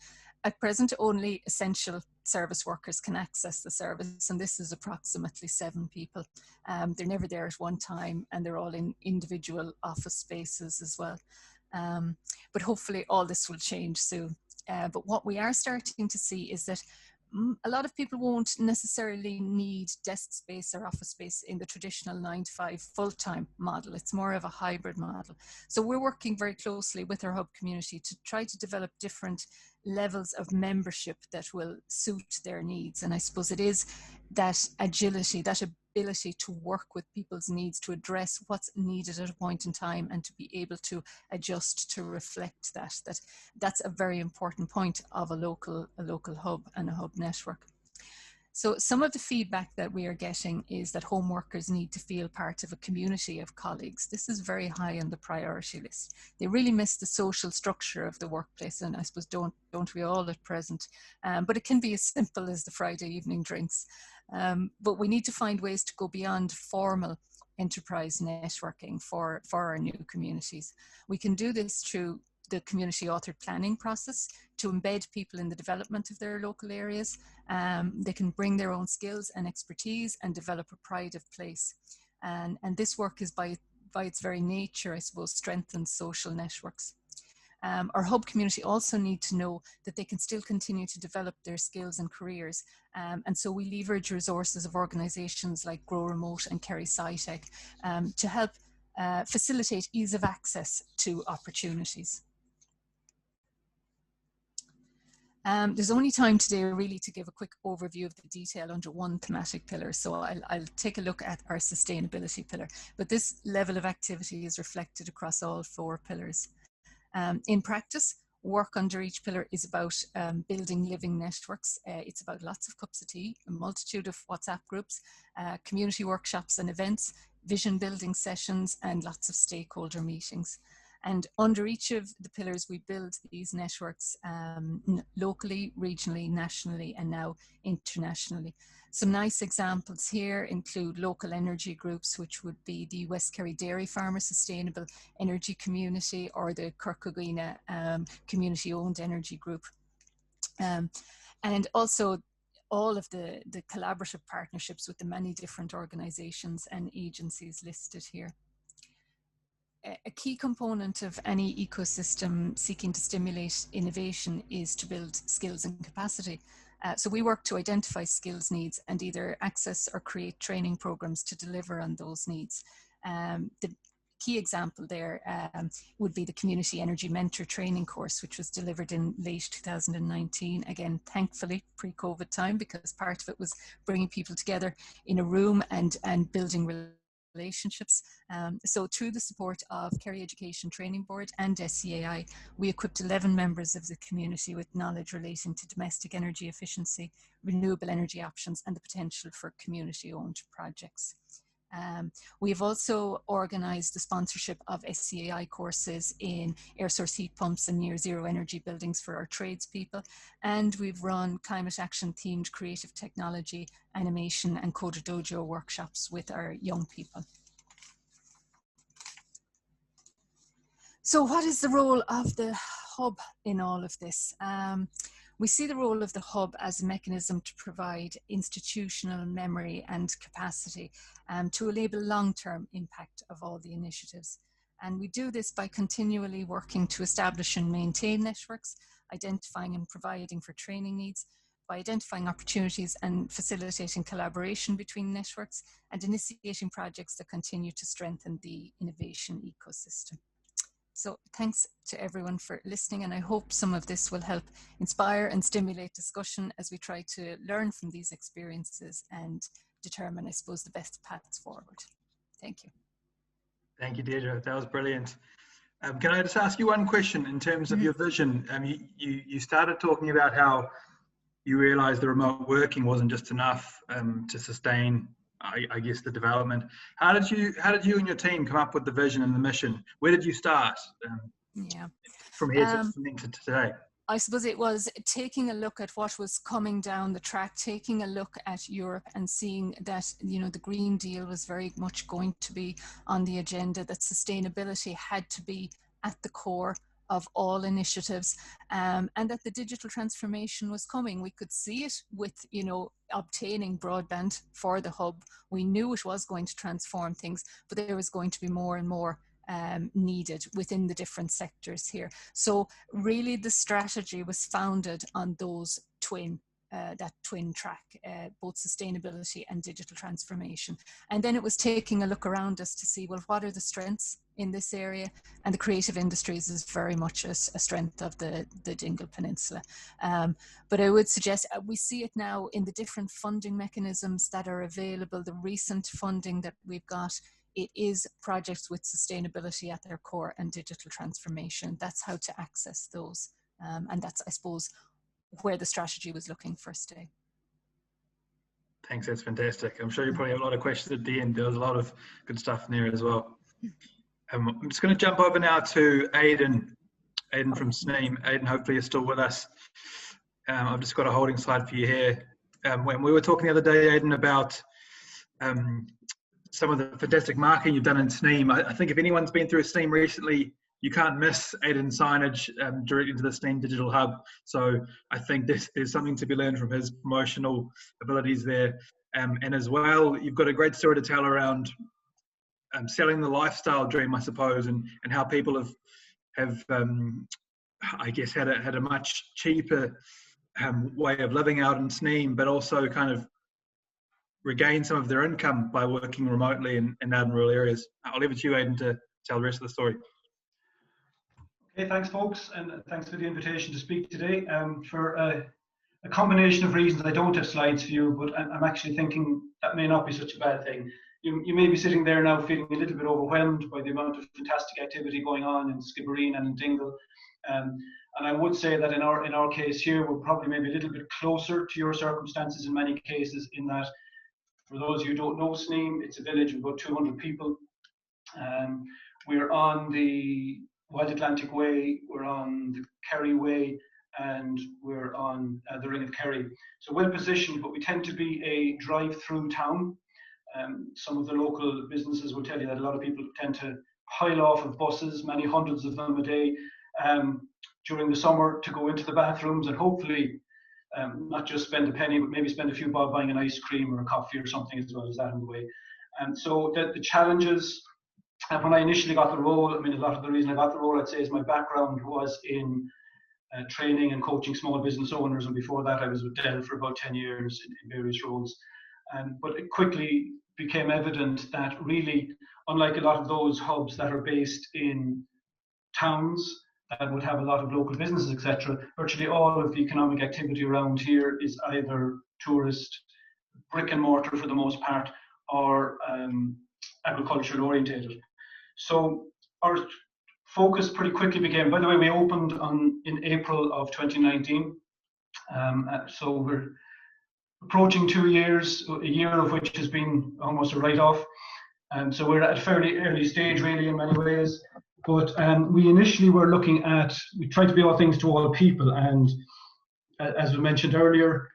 At present, only essential service workers can access the service, and this is approximately 7 people. They're never there at one time, and they're all in individual office spaces as well. But hopefully all this will change soon. But what we are starting to see is that a lot of people won't necessarily need desk space or office space in the traditional 9-to-5 full-time model. It's more of a hybrid model. So we're working very closely with our hub community to try to develop different levels of membership that will suit their needs. And I suppose it is that agility, that ability to work with people's needs, to address what's needed at a point in time and to be able to adjust to reflect that. That's a very important point of a local hub and a hub network. So some of the feedback that we are getting is that home workers need to feel part of a community of colleagues. This is very high on the priority list. They really miss the social structure of the workplace, and I suppose don't we all at present? But it can be as simple as the Friday evening drinks. But we need to find ways to go beyond formal enterprise networking for our new communities. We can do this through the community authored planning process to embed people in the development of their local areas. They can bring their own skills and expertise and develop a pride of place. And this work is by its very nature, I suppose, strengthens social networks. Our hub community also need to know that they can still continue to develop their skills and careers. And so we leverage resources of organisations like Grow Remote and Kerry SciTech to help facilitate ease of access to opportunities. There's only time today really to give a quick overview of the detail under one thematic pillar. So I'll take a look at our sustainability pillar, but this level of activity is reflected across all 4 pillars. In practice, work under each pillar is about building living networks. It's about lots of cups of tea, a multitude of WhatsApp groups, community workshops and events, vision building sessions, and lots of stakeholder meetings. And under each of the pillars, we build these networks locally, regionally, nationally, and now internationally. Some nice examples here include local energy groups, which would be the West Kerry Dairy Farmer Sustainable Energy Community or the Crocodile Community-Owned Energy Group. And also all of the collaborative partnerships with the many different organisations and agencies listed here. A key component of any ecosystem seeking to stimulate innovation is to build skills and capacity. So we work to identify skills needs and either access or create training programs to deliver on those needs. The key example there would be the Community Energy Mentor Training course, which was delivered in late 2019. Again, thankfully, pre-COVID time, because part of it was bringing people together in a room and building relationships. So through the support of Kerry Education Training Board and SCAI, we equipped 11 members of the community with knowledge relating to domestic energy efficiency, renewable energy options, and the potential for community-owned projects. We have also organised the sponsorship of SCAI courses in air source heat pumps and near zero energy buildings for our tradespeople, and we've run climate action themed creative technology, animation and Coder Dojo workshops with our young people. So what is the role of the hub in all of this? We see the role of the hub as a mechanism to provide institutional memory and capacity to enable long-term impact of all the initiatives. And we do this by continually working to establish and maintain networks, identifying and providing for training needs, by identifying opportunities and facilitating collaboration between networks, and initiating projects that continue to strengthen the innovation ecosystem. So thanks to everyone for listening, and I hope some of this will help inspire and stimulate discussion as we try to learn from these experiences and determine, I suppose, the best paths forward. Thank you. Thank you, Deirdre. That was brilliant. Can I just ask you one question in terms of your vision? You started talking about how you realised the remote working wasn't just enough to sustain, I guess, the development. How did you and your team come up with the vision and the mission? Where did you start? From here to today. I suppose it was taking a look at what was coming down the track, taking a look at Europe and seeing that, you know, the Green Deal was very much going to be on the agenda, that sustainability had to be at the core of all initiatives, and that the digital transformation was coming. We could see it with, you know, obtaining broadband for the hub. We knew it was going to transform things, but there was going to be more and more needed within the different sectors here. So really the strategy was founded on those that twin track, both sustainability and digital transformation. And then it was taking a look around us to see, well, what are the strengths in this area? And the creative industries is very much a strength of the Dingle Peninsula. But I would suggest we see it now in the different funding mechanisms that are available. The recent funding that we've got, it is projects with sustainability at their core and digital transformation. That's how to access those. And that's, I suppose, where the strategy was looking for stay. Thanks, that's fantastic. I'm sure you probably have a lot of questions at the end. There was a lot of good stuff in there as well. I'm just going to jump over now to Aidan from Sneem. Aidan, hopefully you're still with us. I've just got a holding slide for you here. When we were talking the other day, Aidan, about some of the fantastic marketing you've done in Sneem, I think if anyone's been through Sneem recently, you can't miss Aidan's signage directly into the Sneem Digital Hub. So I think there's something to be learned from his promotional abilities there. And as well, you've got a great story to tell around selling the lifestyle dream, I suppose, and how people have I guess, had a much cheaper way of living out in Sneem, but also kind of regain some of their income by working remotely and out in rural areas. I'll leave it to you, Aidan, to tell the rest of the story. Okay, thanks folks, and thanks for the invitation to speak today. For a combination of reasons, I don't have slides for you, but I'm actually thinking that may not be such a bad thing. You may be sitting there now feeling a little bit overwhelmed by the amount of fantastic activity going on in Skibbereen and in Dingle. And I would say that in our case here, we're probably maybe a little bit closer to your circumstances in many cases, in that, for those of you who don't know Sneem, it's a village of about 200 people. We're on the Wild Atlantic Way, we're on the Kerry Way, and we're on the Ring of Kerry. So well positioned, but we tend to be a drive-through town. Some of the local businesses will tell you that a lot of people tend to pile off of buses, many hundreds of them a day, during the summer, to go into the bathrooms and hopefully not just spend a penny, but maybe spend a few bob buying an ice cream or a coffee or something as well as that on the way. And so the challenges, when I initially got the role, I mean, a lot of the reason I got the role, I'd say, is my background was in training and coaching small business owners, and before that I was with Dell for about 10 years in various roles. But it quickly became evident that really, unlike a lot of those hubs that are based in towns that would have a lot of local businesses, etc., virtually all of the economic activity around here is either tourist, brick and mortar for the most part, or agricultural orientated. So our focus pretty quickly became, by the way, we opened in April of 2019. So we're approaching 2 years, a year of which has been almost a write-off. So we're at a fairly early stage, really, in many ways. But we initially were looking at, we tried to be all things to all people. And as we mentioned earlier,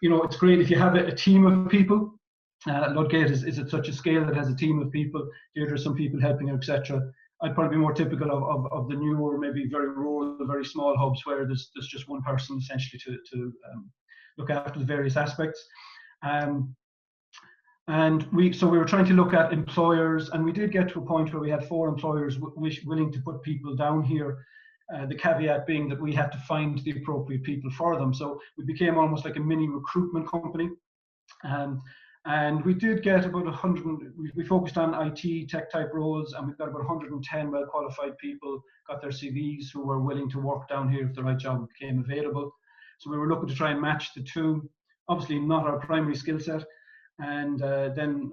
you know, it's great if you have a team of people. Ludgate is at such a scale that has a team of people. There are some people helping, etc. I'd probably be more typical of the newer, maybe very rural, very small hubs where there's just one person essentially to look after the various aspects. And we were trying to look at employers, and we did get to a point where we had 4 employers willing to put people down here. The caveat being that we had to find the appropriate people for them. So we became almost like a mini recruitment company. And we did get about 100, we focused on IT tech type roles, and we've got about 110 well qualified people, got their CVs, who were willing to work down here if the right job became available. So we were looking to try and match the two, obviously not our primary skill set. And then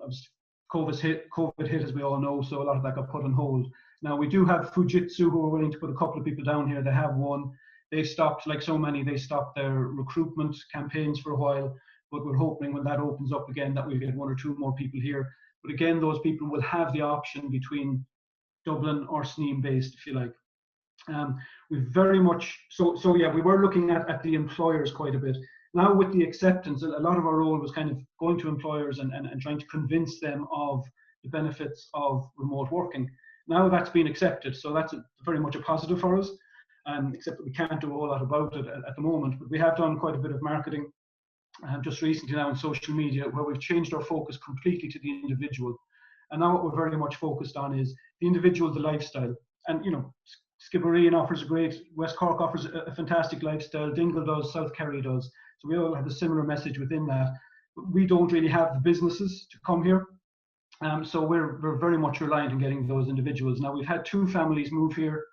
COVID hit, as we all know, so a lot of that got put on hold. Now we do have Fujitsu, who are willing to put a couple of people down here. They have one. They stopped, like so many, they stopped their recruitment campaigns for a while. But we're hoping when that opens up again that we'll get 1 or 2 more people here. But again, those people will have the option between Dublin or Sneem based, if you like. We very much, so yeah, we were looking at the employers quite a bit. Now with the acceptance, a lot of our role was kind of going to employers and trying to convince them of the benefits of remote working. Now that's been accepted, so that's very much a positive for us, except that we can't do a whole lot about it at the moment. But we have done quite a bit of marketing just recently now on social media, where we've changed our focus completely to the individual. And now what we're very much focused on is the individual, the lifestyle. And you know, Skibbereen offers a great, West Cork offers a fantastic lifestyle, Dingle does, South Kerry does. So we all have a similar message within that. But we don't really have the businesses to come here. So we're very much reliant on getting those individuals. Now we've had 2 families move here.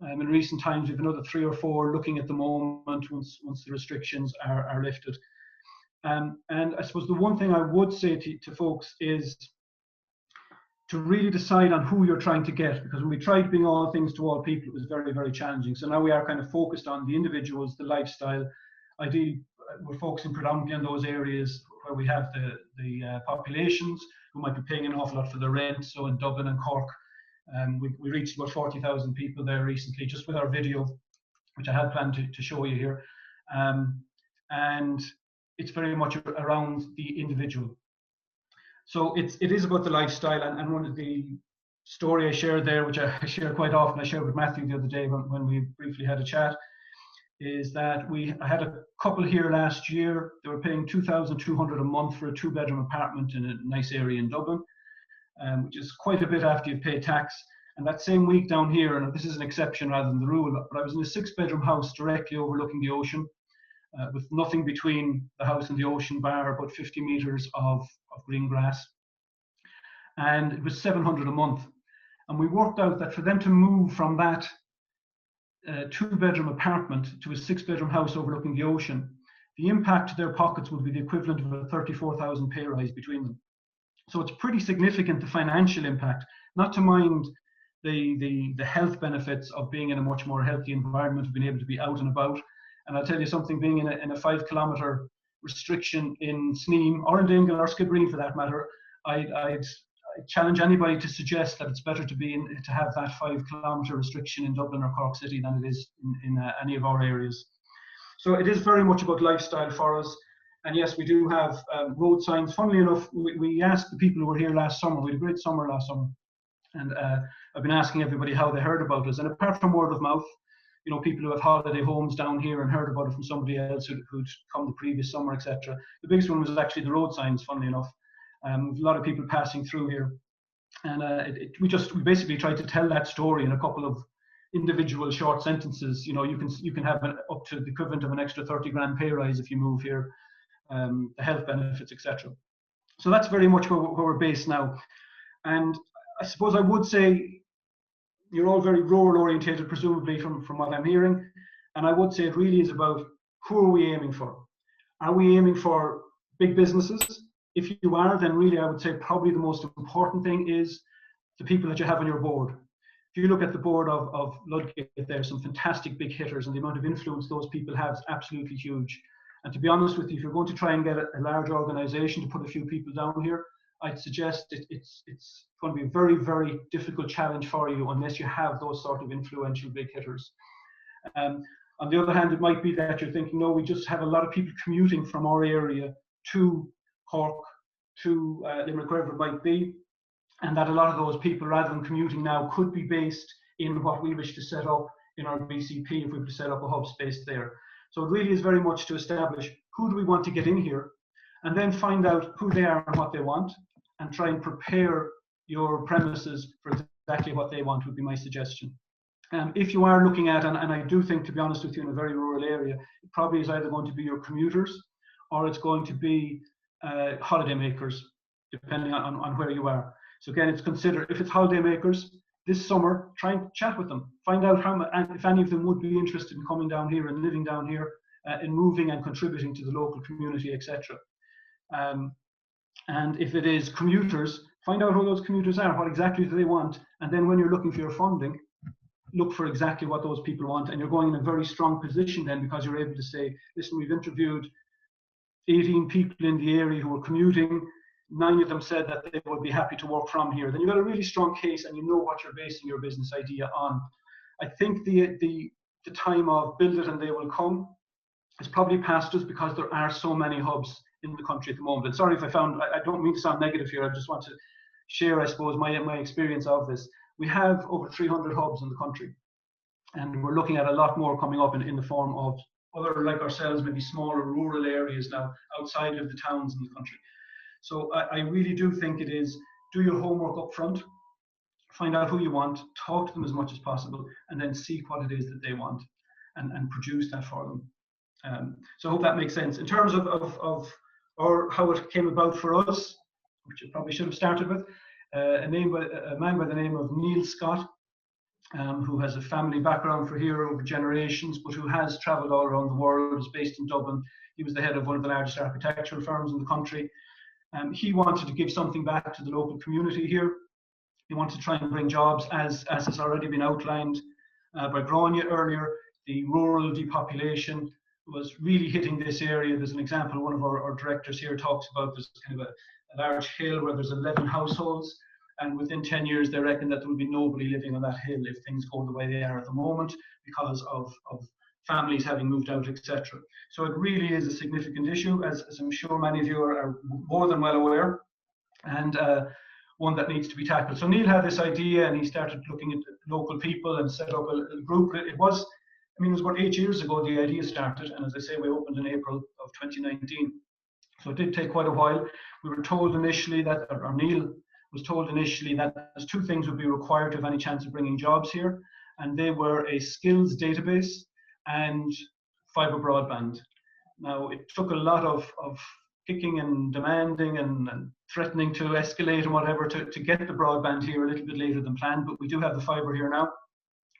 In recent times, we've another 3 or 4 looking at the moment once the restrictions are lifted. And I suppose the one thing I would say to folks is to really decide on who you're trying to get, because when we tried being all things to all people, it was very, very challenging. So now we are kind of focused on the individuals, the lifestyle. Ideally, we're focusing predominantly on those areas where we have the populations who might be paying an awful lot for their rent. So in Dublin and Cork, we reached about 40,000 people there recently, just with our video, which I had planned to show you here. And it's very much around the individual. So it is about the lifestyle, and one of the story I shared there, which I share quite often, I shared with Matthew the other day when we briefly had a chat, is that I had a couple here last year. They were paying $2,200 a month for a 2-bedroom apartment in a nice area in Dublin, which is quite a bit after you pay tax. And that same week down here, and this is an exception rather than the rule, but I was in a 6-bedroom house directly overlooking the ocean, with nothing between the house and the ocean, bar about 50 meters of green grass. And it was $700 a month. And we worked out that for them to move from that 2-bedroom apartment to a 6-bedroom house overlooking the ocean, the impact to their pockets would be the equivalent of a 34,000 pay rise between them. So it's pretty significant, the financial impact, not to mind the health benefits of being in a much more healthy environment, of being able to be out and about. And I'll tell you something, being in a 5-kilometre restriction in Sneem, or in Dingle, or Skibbereen for that matter, I'd challenge anybody to suggest that it's better to have that 5-kilometre restriction in Dublin or Cork City than it is in any of our areas. So it is very much about lifestyle for us. And yes, we do have road signs. Funnily enough, we asked the people who were here last summer. We had a great summer last summer. And I've been asking everybody how they heard about us. And apart from word of mouth, you know, people who have holiday homes down here and heard about it from somebody else who'd come the previous summer, etc. The biggest one was actually the road signs, funnily enough. A lot of people passing through here. And we basically tried to tell that story in a couple of individual short sentences. You know, you can have up to the equivalent of an extra 30 grand pay rise if you move here, the health benefits, etc. So that's very much where we're based now. And I suppose I would say you're all very rural orientated, presumably from what I'm hearing. And I would say it really is about who are we aiming for? Are we aiming for big businesses? If you are, then really I would say probably the most important thing is the people that you have on your board. If you look at the board of Ludgate, there's some fantastic big hitters, and the amount of influence those people have is absolutely huge. And to be honest with you, if you're going to try and get a large organization to put a few people down here, I'd suggest it's going to be a very, very difficult challenge for you unless you have those sort of influential big hitters. On the other hand, it might be that you're thinking, no, we just have a lot of people commuting from our area to Cork, to Limerick, wherever it might be. and that a lot of those people, rather than commuting now, could be based in what we wish to set up in our BCP if we were to set up a hub space there. So it really is very much to establish who do we want to get in here, and then find out who they are and what they want, and try and prepare your premises for exactly what they want would be my suggestion. If you are looking at, and I do think, to be honest with you, in a very rural area, it probably is either going to be your commuters or it's going to be holiday makers, depending on where you are. So again, it's consider, if it's holiday makers, this summer, try and chat with them. Find out if any of them would be interested in coming down here and living down here, in moving and contributing to the local community, etc. And if it is commuters, find out who those commuters are, what exactly do they want, and then when you're looking for your funding, look for exactly what those people want, and you're going in a very strong position then, because you're able to say, listen, we've interviewed 18 people in the area who were commuting, 9 of them said that they would be happy to work from here. Then you've got a really strong case, and you know what you're basing your business idea on. I think the time of build it and they will come is probably past us, because there are so many hubs in the country at the moment. And sorry if I don't mean to sound negative here, I just want to share, I suppose, my experience of this. We have over 300 hubs in the country, and we're looking at a lot more coming up in the form of other, like ourselves, maybe smaller rural areas now outside of the towns in the country. So I really do think it is, do your homework up front, find out who you want, talk to them as much as possible, and then see what it is that they want, and produce that for them. So I hope that makes sense. In terms of or how it came about for us, which I probably should have started with, a man by the name of Neil Scott, who has a family background for here over generations, but who has travelled all around the world, is based in Dublin. He was the head of one of the largest architectural firms in the country. He wanted to give something back to the local community here. He wanted to try and bring jobs, as has already been outlined by Grania earlier. The rural depopulation was really hitting this area. There's an example, one of our directors here talks about, there's kind of a large hill where there's 11 households, and within 10 years they reckon that there will be nobody living on that hill if things go the way they are at the moment, because of families having moved out, etc. So it really is a significant issue, as I'm sure many of you are more than well aware, and one that needs to be tackled. So Neil had this idea, and he started looking at local people and set up a group. It was about 8 years ago the idea started, and as I say, we opened in April of 2019. So it did take quite a while. We were told initially that, or Neil was told initially, that there's 2 things would be required to have any chance of bringing jobs here, and they were a skills database and fibre broadband. Now, it took a lot of kicking and demanding and threatening to escalate and whatever to get the broadband here a little bit later than planned, but we do have the fibre here now,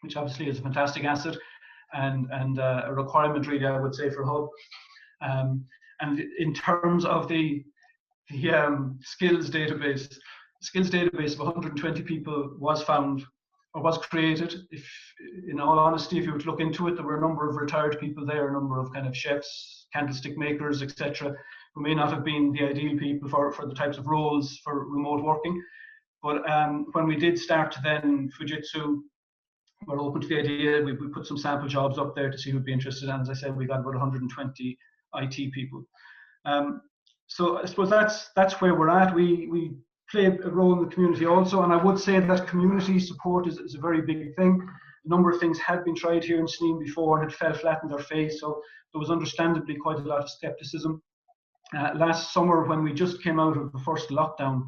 which obviously is a fantastic asset and a requirement, really, I would say, for Hub. And in terms of the skills database of 120 people was found, or was created. If, in all honesty, if you were to look into it, there were a number of retired people there, a number of kind of chefs, candlestick makers, etc., who may not have been the ideal people for the types of roles for remote working. But when we did start to then Fujitsu, we're open to the idea. We put some sample jobs up there to see who'd be interested, and as I said, we got about 120 IT people. So I suppose that's where we're at. We play a role in the community also, and I would say that community support is a very big thing. A number of things had been tried here in Sneem before and it fell flat in their face, so there was understandably quite a lot of skepticism. Last summer, when we just came out of the first lockdown,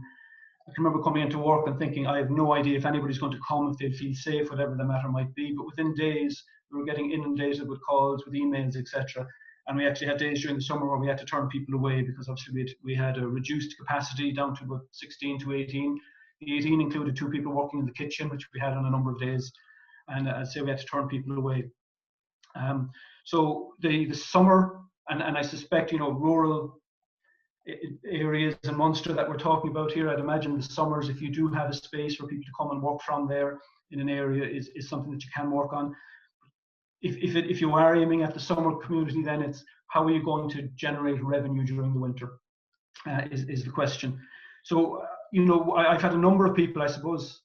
I can remember coming into work and thinking, I have no idea if anybody's going to come, if they'd feel safe, whatever the matter might be. But within days, we were getting inundated with calls, with emails, etc. And we actually had days during the summer where we had to turn people away, because obviously we had a reduced capacity down to about 16 to 18. The 18 included 2 people working in the kitchen, which we had on a number of days. And I'd say we had to turn people away. So the summer, and I suspect, rural areas in Munster that we're talking about here, I'd imagine the summers, if you do have a space for people to come and work from there in an area, is something that you can work on. If you are aiming at the summer community, then it's how are you going to generate revenue during the winter is the question. So I've had a number of people, I suppose,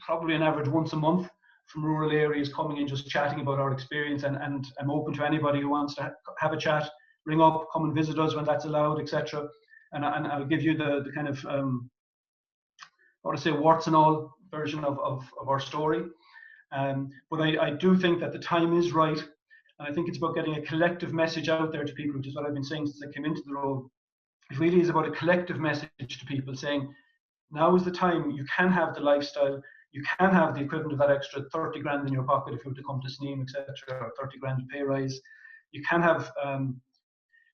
probably on average once a month from rural areas coming in, just chatting about our experience, and I'm open to anybody who wants to have a chat. Ring up, come and visit us when that's allowed, etc. And I'll give you the kind of want to say warts and all version of our story. But I do think that the time is right. And I think it's about getting a collective message out there to people, which is what I've been saying since I came into the role. It really is about a collective message to people saying, now is the time. You can have the lifestyle. You can have the equivalent of that extra 30 grand in your pocket if you were to come to Sneem, etc., or 30 grand pay rise. You can have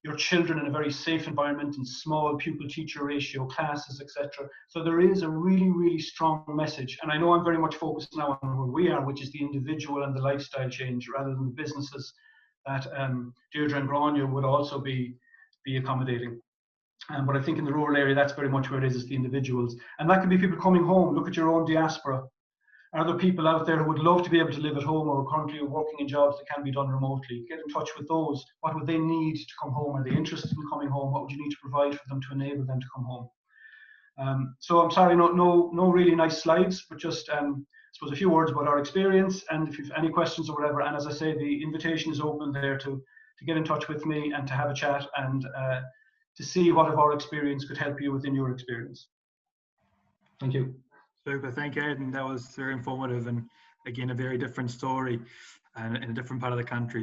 your children in a very safe environment in small pupil-teacher ratio classes, etc. So there is a really, really strong message. And I know I'm very much focused now on where we are, which is the individual and the lifestyle change, rather than the businesses that Deirdre and Grania would also be accommodating. But I think in the rural area, that's very much where it is the individuals. And that could be people coming home. Look at your own diaspora. Are there people out there who would love to be able to live at home or currently working in jobs that can be done remotely? Get in touch with those. What would they need to come home? Are they interested in coming home? What would you need to provide for them to enable them to come home? So I'm sorry, no really nice slides, but just I suppose a few words about our experience, and if you've any questions or whatever. And as I say, the invitation is open there to get in touch with me and to have a chat and to see what of our experience could help you within your experience. Thank you. Super, thank you, Aidan. That was very informative, and again, a very different story and in a different part of the country.